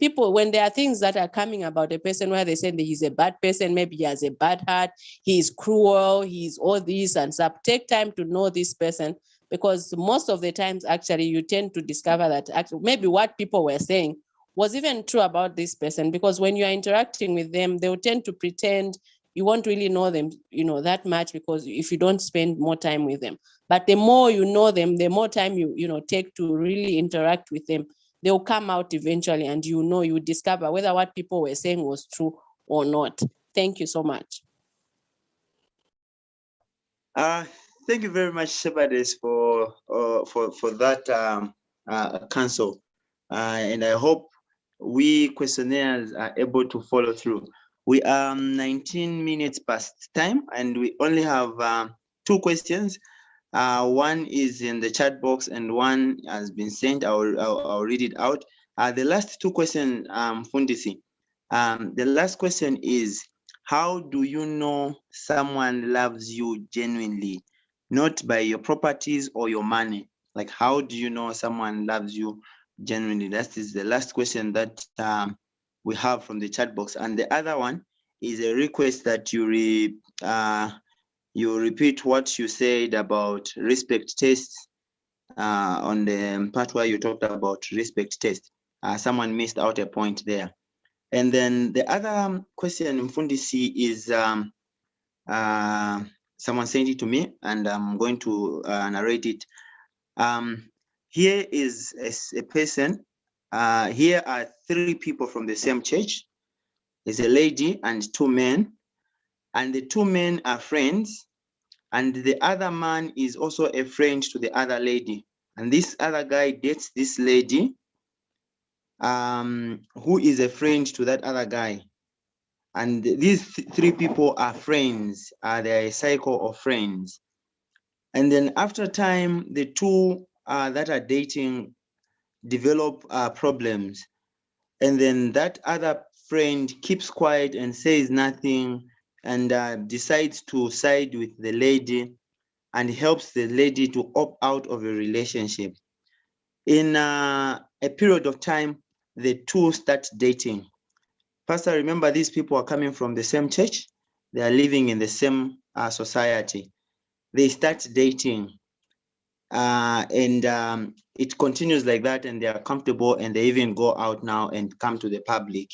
there are things that are coming about a person where they say that he's a bad person, maybe he has a bad heart, he's cruel, he's all this and stuff, take time to know this person, because most of the times, actually, you tend to discover that actually maybe what people were saying was even true about this person, because when you are interacting with them, they will tend to pretend. You won't really know them, that much, because if you don't spend more time with them. But the more you know them, the more time you take to really interact with them, they'll come out eventually, and you discover whether what people were saying was true or not. Thank you so much. Thank you very much, Shepherdess, for that counsel, and I hope we questionnaires are able to follow through. We are 19 minutes past time, and we only have 2 questions. One is in the chat box, and one has been sent. I'll read it out. The last 2 questions, Fundisi. The last question is, how do you know someone loves you genuinely, not by your properties or your money? Like, how do you know someone loves you genuinely? That is the last question that we have from the chat box. And the other one is a request that you repeat what you said about respect tests on the part where you talked about respect test. Someone missed out a point there. And then the other question, Mfundisi, is someone sent it to me, and I'm going to narrate it. Here is a person Here are 3 people from the same church. There's a lady and 2 men, and the 2 men are friends, and the other man is also a friend to the other lady. And this other guy dates this lady, who is a friend to that other guy. And these 3 people are friends, they're a cycle of friends. And then after time, the 2 that are dating develop problems. And then that other friend keeps quiet and says nothing, and decides to side with the lady and helps the lady to opt out of a relationship. In a period of time, the 2 start dating. Pastor, remember, these people are coming from the same church. They are living in the same society. They start dating, and it continues like that, and they are comfortable, and they even go out now and come to the public.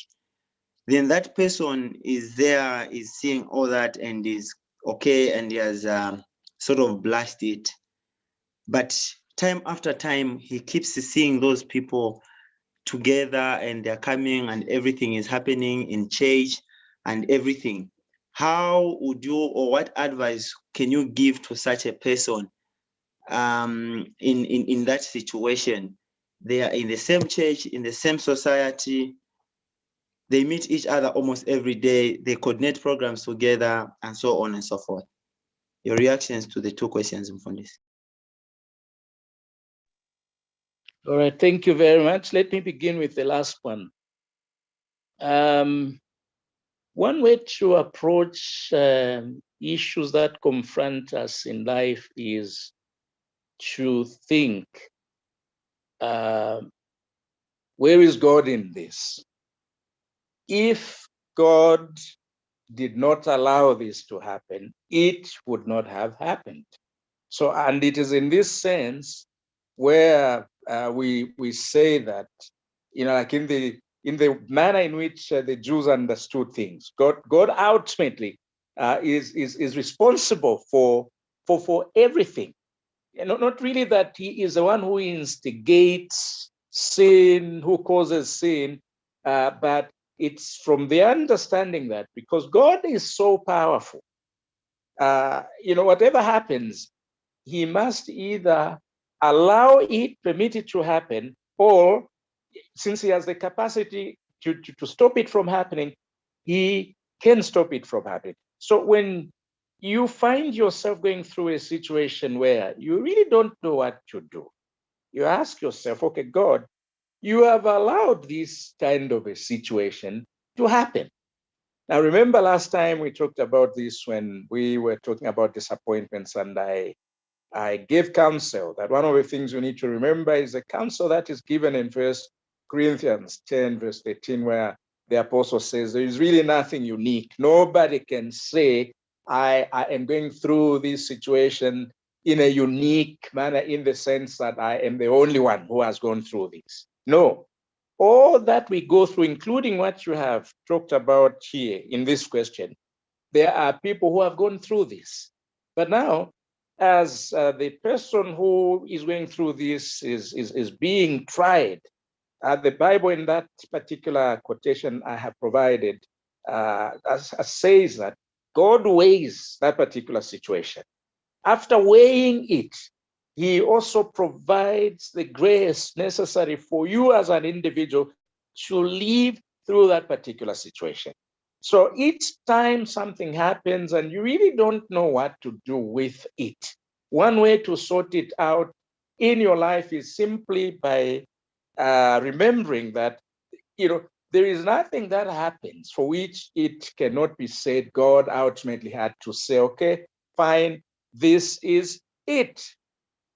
Then that person is there, is seeing all that, and is okay, and he has sort of blushed it. But time after time, he keeps seeing those people together, and they're coming, and everything is happening in church and everything. How would you, or what advice can you give to such a person in that situation? They are in the same church, in the same society. They meet each other almost every day. They coordinate programs together, and so on and so forth. Your reactions to the 2 questions, Mfundisi. All right, thank you very much. Let me begin with the last one. One way to approach issues that confront us in life is to think, where is God in this? If God did not allow this to happen, it would not have happened. So, and it is in this sense where we say that, like in the manner in which the Jews understood things, God ultimately is responsible for everything. Not really that he is the one who instigates sin, who causes sin, but it's from the understanding that because God is so powerful, whatever happens, he must either allow it, permit it to happen, or since he has the capacity to stop it from happening, he can stop it from happening. So when you find yourself going through a situation where you really don't know what to do, you ask yourself, okay, God, you have allowed this kind of a situation to happen. Now, remember last time we talked about this when we were talking about disappointments, and I gave counsel that one of the things we need to remember is the counsel that is given in 1 Corinthians 10, verse 13, where the apostle says there is really nothing unique. Nobody can say, I am going through this situation in a unique manner in the sense that I am the only one who has gone through this. No, all that we go through, including what you have talked about here in this question, there are people who have gone through this. But now, as the person who is going through this is being tried, the Bible in that particular quotation I have provided says that God weighs that particular situation. After weighing it, he also provides the grace necessary for you as an individual to live through that particular situation. So each time something happens and you really don't know what to do with it, one way to sort it out in your life is simply by remembering that, there is nothing that happens for which it cannot be said God ultimately had to say, okay, fine, this is it.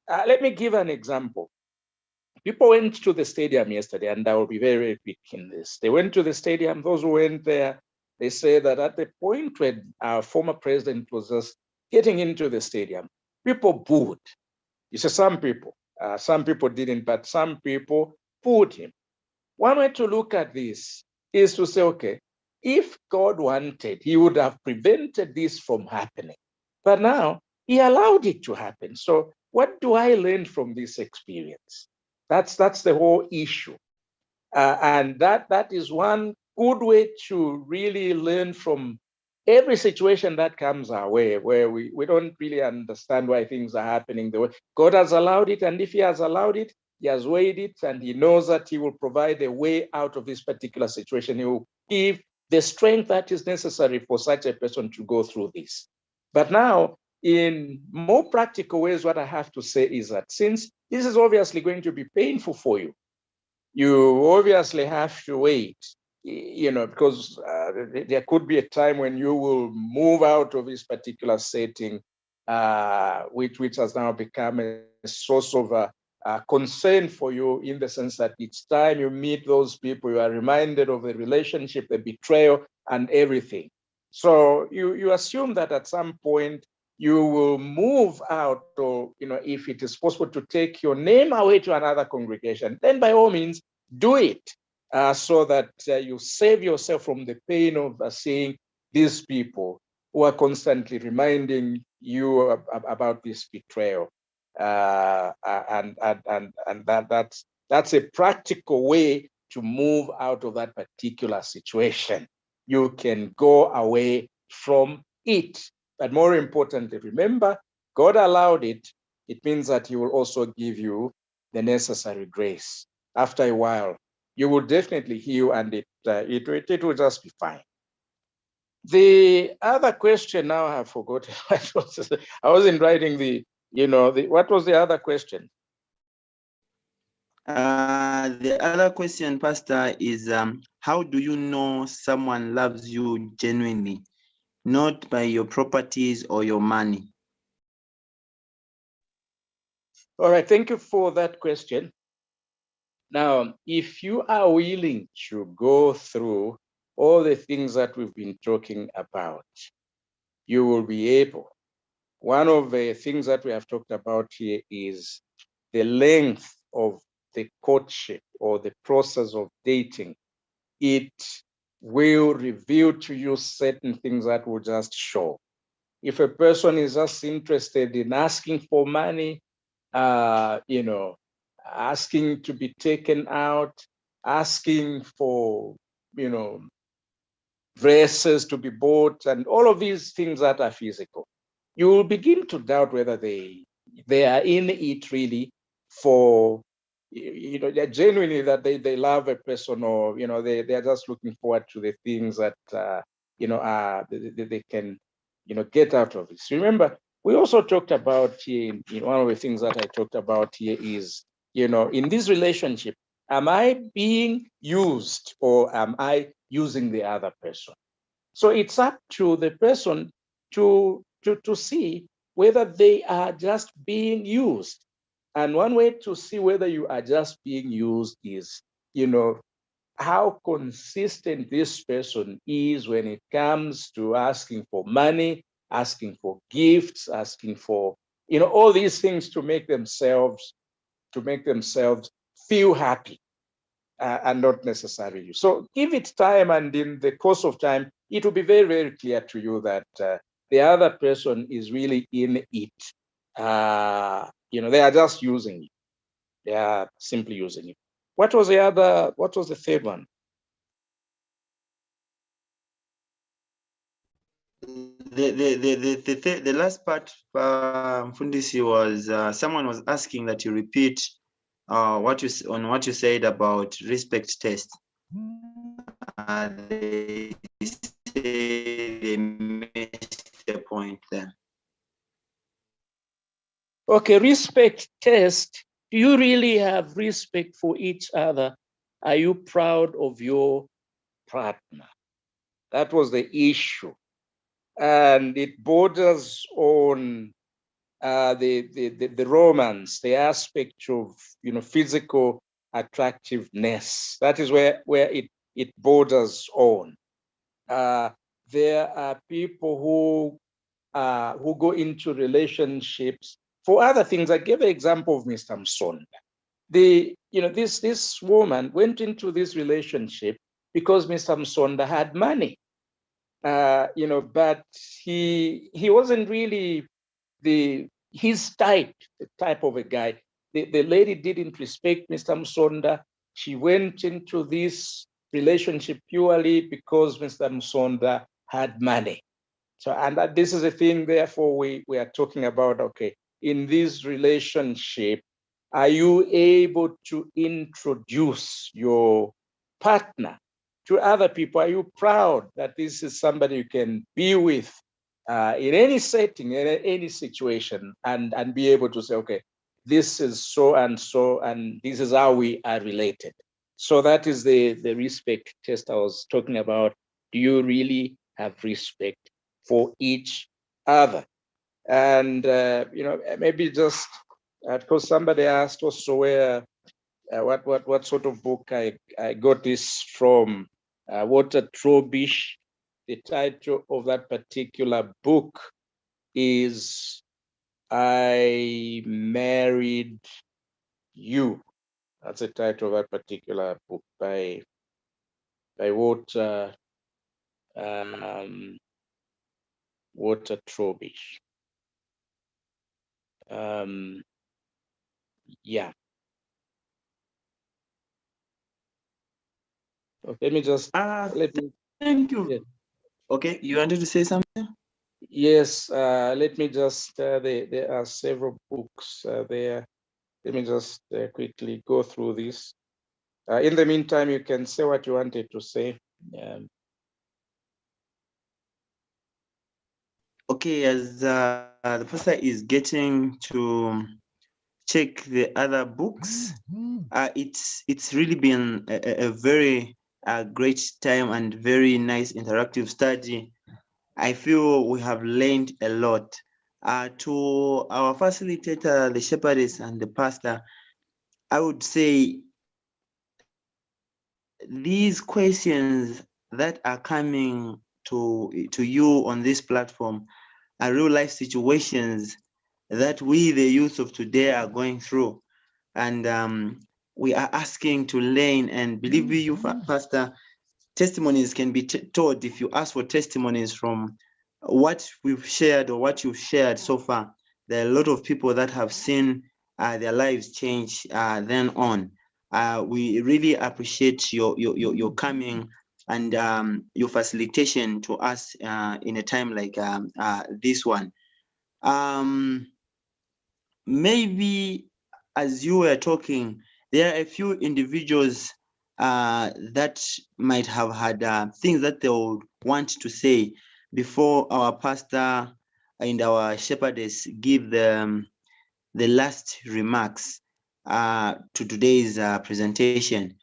Let me give an example. People went to the stadium yesterday, and I will be very, very quick in this. They went to the stadium. Those who went there, they say that at the point when our former president was just getting into the stadium, people booed. You see, some people didn't, but some people booed him. One way to look at this is to say, okay, if God wanted, he would have prevented this from happening. But now he allowed it to happen. So what do I learn from this experience? That's the whole issue. And that is one good way to really learn from every situation that comes our way, where we don't really understand why things are happening the way God has allowed it. And if he has allowed it, he has weighed it, and he knows that he will provide a way out of this particular situation. He will give the strength that is necessary for such a person to go through this. But now, in more practical ways, what I have to say is that since this is obviously going to be painful for you, you obviously have to wait, because there could be a time when you will move out of this particular setting, which has now become a source of concern for you, in the sense that each time you meet those people, you are reminded of the relationship, the betrayal, and everything. So you assume that at some point you will move out, or if it is possible to take your name away to another congregation, then by all means do it, so that you save yourself from the pain of seeing these people who are constantly reminding you about this betrayal. And that's a practical way to move out of that particular situation. You can go away from it. But more importantly, remember, God allowed it. It means that he will also give you the necessary grace. After a while, you will definitely heal, and it will just be fine. The other question, now I have forgotten. I wasn't writing what was the other question? The other question, Pastor, is how do you know someone loves you genuinely, not by your properties or your money? All right, thank you for that question. Now, if you are willing to go through all the things that we've been talking about, you will be able. One of the things that we have talked about here is the length of the courtship or the process of dating. It will reveal to you certain things that will just show. If a person is just interested in asking for money, asking to be taken out, asking for, dresses to be bought, and all of these things that are physical, you will begin to doubt whether they are in it really for, they're genuinely that they love a person, or, they're just looking forward to the things that, they can, get out of this. Remember, we also talked about here, one of the things that I talked about here is, in this relationship, am I being used, or am I using the other person? So it's up to the person to see whether they are just being used. And one way to see whether you are just being used is, how consistent this person is when it comes to asking for money, asking for gifts, asking for, all these things to make themselves feel happy, and not necessarily you. So give it time, and in the course of time, it will be very, very clear to you that the other person is really in it. They are just using it. They are simply using it. What was the third one? The last part, Fundisi, was someone was asking that you repeat what you said about respect test. They say they missed the point there. Okay, respect test. Do you really have respect for each other? Are you proud of your partner? That was the issue. And it borders on the romance, the aspect of, physical attractiveness. That is where it borders on. There are people who go into relationships for other things. I gave an example of Mr. Msonda. This woman went into this relationship because Mr. Msonda had money, but he wasn't really his type, the type of a guy. The lady didn't respect Mr. Msonda. she went into this relationship purely because Mr. Musonda had money. So, and this is a thing, therefore, we are talking about, okay, in this relationship, are you able to introduce your partner to other people? Are you proud that this is somebody you can be with in any setting, in any situation, and be able to say, okay, this is so, and this is how we are related. So that is the respect test I was talking about. Do you really have respect for each other? And maybe just because somebody asked also where what sort of book I got this from. Walter Trobisch. The title of that particular book is I Married You. That's the title of that particular book by Walter Walter Trobisch. Yeah. Let me just thank you. Yeah. Okay, you wanted to say something? Yes, let me just, there are several books there. Let me just quickly go through this. In the meantime, you can say what you wanted to say. Okay, as the pastor is getting to check the other books, it's really been a very great time and very nice interactive study. I feel we have learned a lot. To our facilitator, the shepherdess and the pastor, I would say these questions that are coming to you on this platform are real life situations that we, the youth of today, are going through. And we are asking to learn, and believe me, you, Pastor, testimonies can be told if you ask for testimonies from what we've shared or what you've shared so far. There are a lot of people that have seen their lives change then on. We really appreciate your coming and your facilitation to us in a time like this one. Maybe as you were talking, there are a few individuals that might have had things that they would want to say before our pastor and our shepherdess give the last remarks to today's presentation.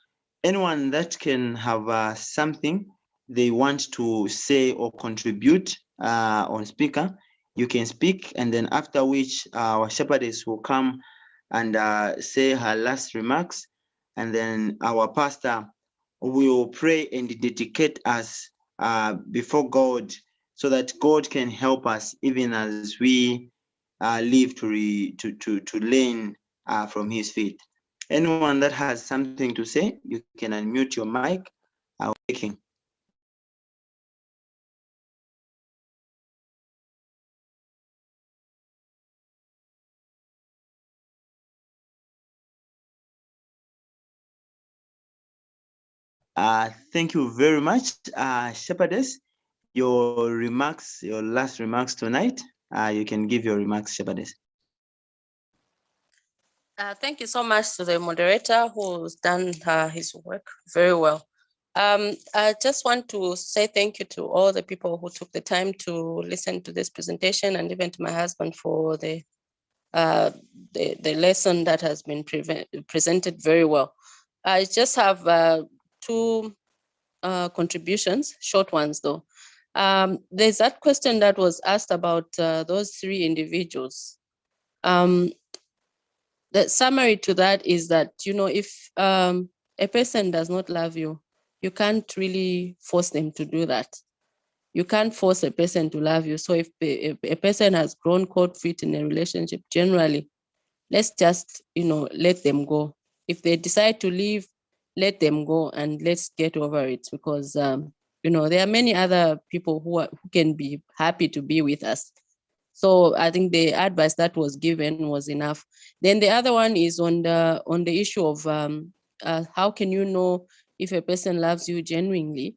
Anyone that can have something they want to say or contribute on speaker, you can speak, and then after which our shepherdess will come and say her last remarks, and then our pastor will pray and dedicate us before God so that God can help us even as we live to learn from his feet. Anyone that has something to say, you can unmute your mic. Speaking. Thank you very much, Shepherdess. Your remarks, your last remarks tonight. You can give your remarks, Shepherdess. Thank you so much to the moderator who's done his work very well. I just want to say thank you to all the people who took the time to listen to this presentation, and even to my husband for the lesson that has been presented very well. I just have two contributions, short ones though. There's that question that was asked about those three individuals. The summary to that is that, you know, if a person does not love you, you can't really force them to do that. You can't force a person to love you. So if a person has grown cold feet in a relationship, generally, let's just, you know, let them go. If they decide to leave, let them go and let's get over it, because, you know, there are many other people who can be happy to be with us. So I think the advice that was given was enough. Then the other one is on the issue of how can you know if a person loves you genuinely?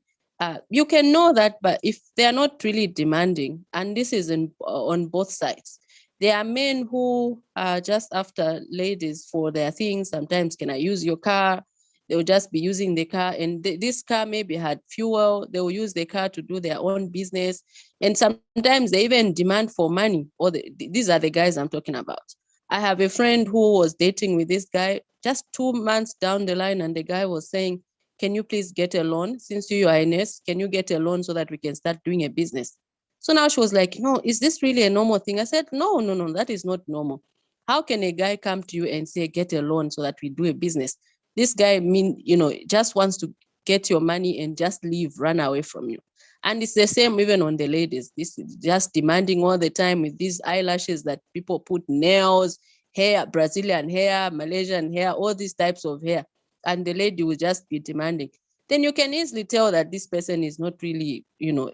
You can know that, but if they are not really demanding, and this is on both sides. There are men who are just after ladies for their things. Sometimes, can I use your car? They'll just be using the car, and this car maybe had fuel. They will use the car to do their own business. And sometimes they even demand for money, or these are the guys I'm talking about. I have a friend who was dating with this guy just 2 months down the line, and the guy was saying, can you please get a loan? Since you are a nurse, can you get a loan so that we can start doing a business? So now she was like, no, is this really a normal thing? I said, no, that is not normal. How can a guy come to you and say, get a loan so that we do a business? This guy just wants to get your money and just leave, run away from you. And it's the same even on the ladies. This is just demanding all the time with these eyelashes that people put, nails, hair, Brazilian hair, Malaysian hair, all these types of hair. And the lady will just be demanding. Then you can easily tell that this person is not really,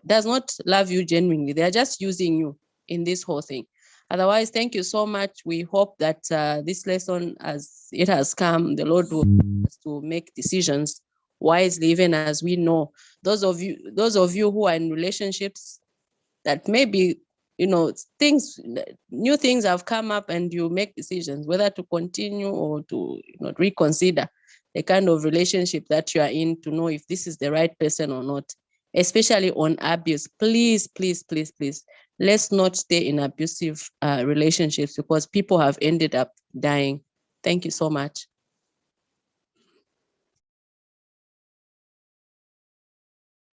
does not love you genuinely. They're just using you in this whole thing. Otherwise, thank you so much. We hope that this lesson, as it has come, the Lord will help us to make decisions wisely, even as we know those of you who are in relationships that maybe new things have come up, and you make decisions whether to continue or to reconsider the kind of relationship that you are in, to know if this is the right person or not, especially on abuse. Please, please, please, please, let's not stay in abusive relationships, because people have ended up dying. Thank you so much.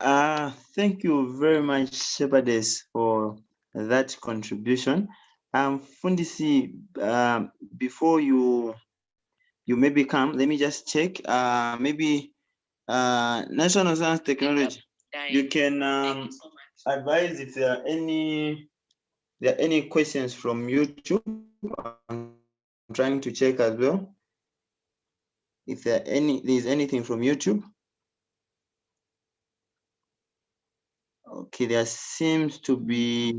Thank you very much, Shepherdess, for that contribution. Fundisi, before you maybe come, let me just check. Maybe National Science Technology, you can advise if there are any questions from YouTube. I'm trying to check as well if there's anything from YouTube. Okay, there seems to be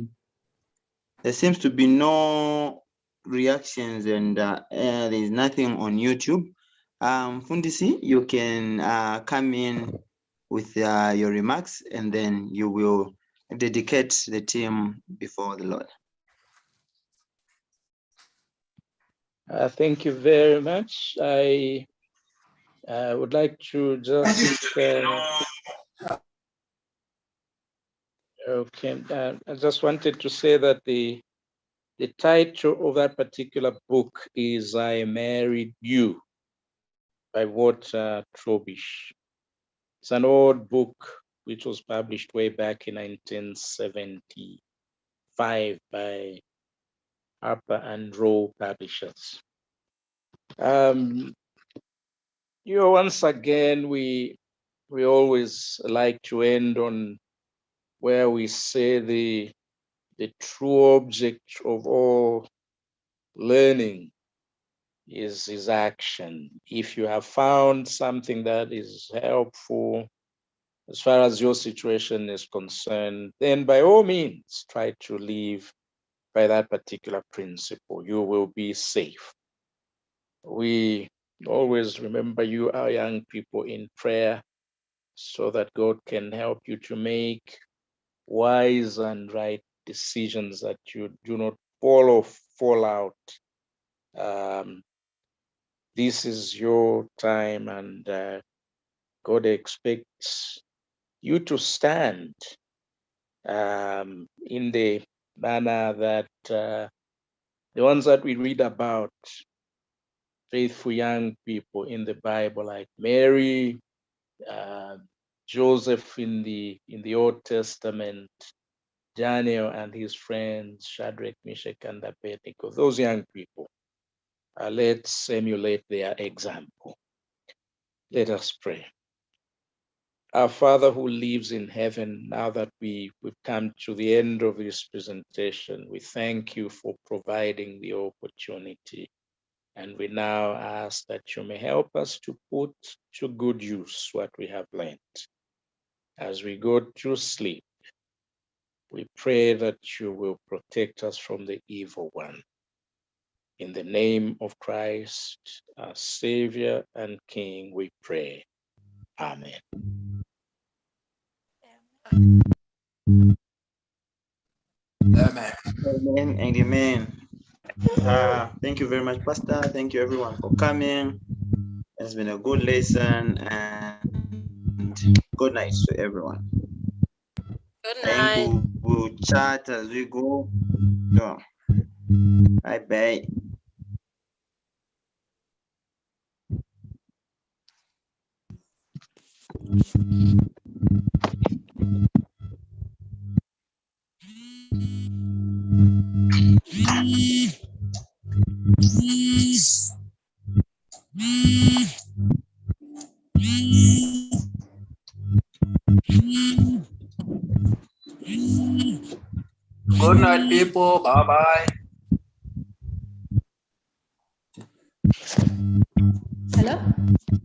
no reactions, and there's nothing on YouTube. Fundisi, you can come in with your remarks, and then you will dedicate the team before the Lord. Thank you very much. I would like to just I just wanted to say that the title of that particular book is I Married You by Walter Trobisch. It's an old book which was published way back in 1975 by Harper and Row Publishers. Once again, we always like to end on where we say the true object of all learning is action. If you have found something that is helpful as far as your situation is concerned, then by all means, try to live by that particular principle. You will be safe. We always remember you, our young people, in prayer, so that God can help you to make wise and right decisions, that you do not fall out. This is your time, and God expects you to stand in the manner that the ones that we read about, faithful young people in the Bible, like Mary, Joseph in the Old Testament, Daniel and his friends, Shadrach, Meshach, and Abednego, those young people. Let's emulate their example. Let us pray. Our Father who lives in heaven, now that we've come to the end of this presentation, we thank you for providing the opportunity. And we now ask that you may help us to put to good use what we have learned. As we go to sleep, we pray that you will protect us from the evil one. In the name of Christ, our Savior and King, we pray. Amen. Amen. Amen and amen. Thank you very much, Pastor. Thank you everyone for coming. It's been a good lesson, and good night to everyone. Good Thank night. you. We'll chat as we go. Yeah. Bye bye. Good night, people. Bye-bye. Hello?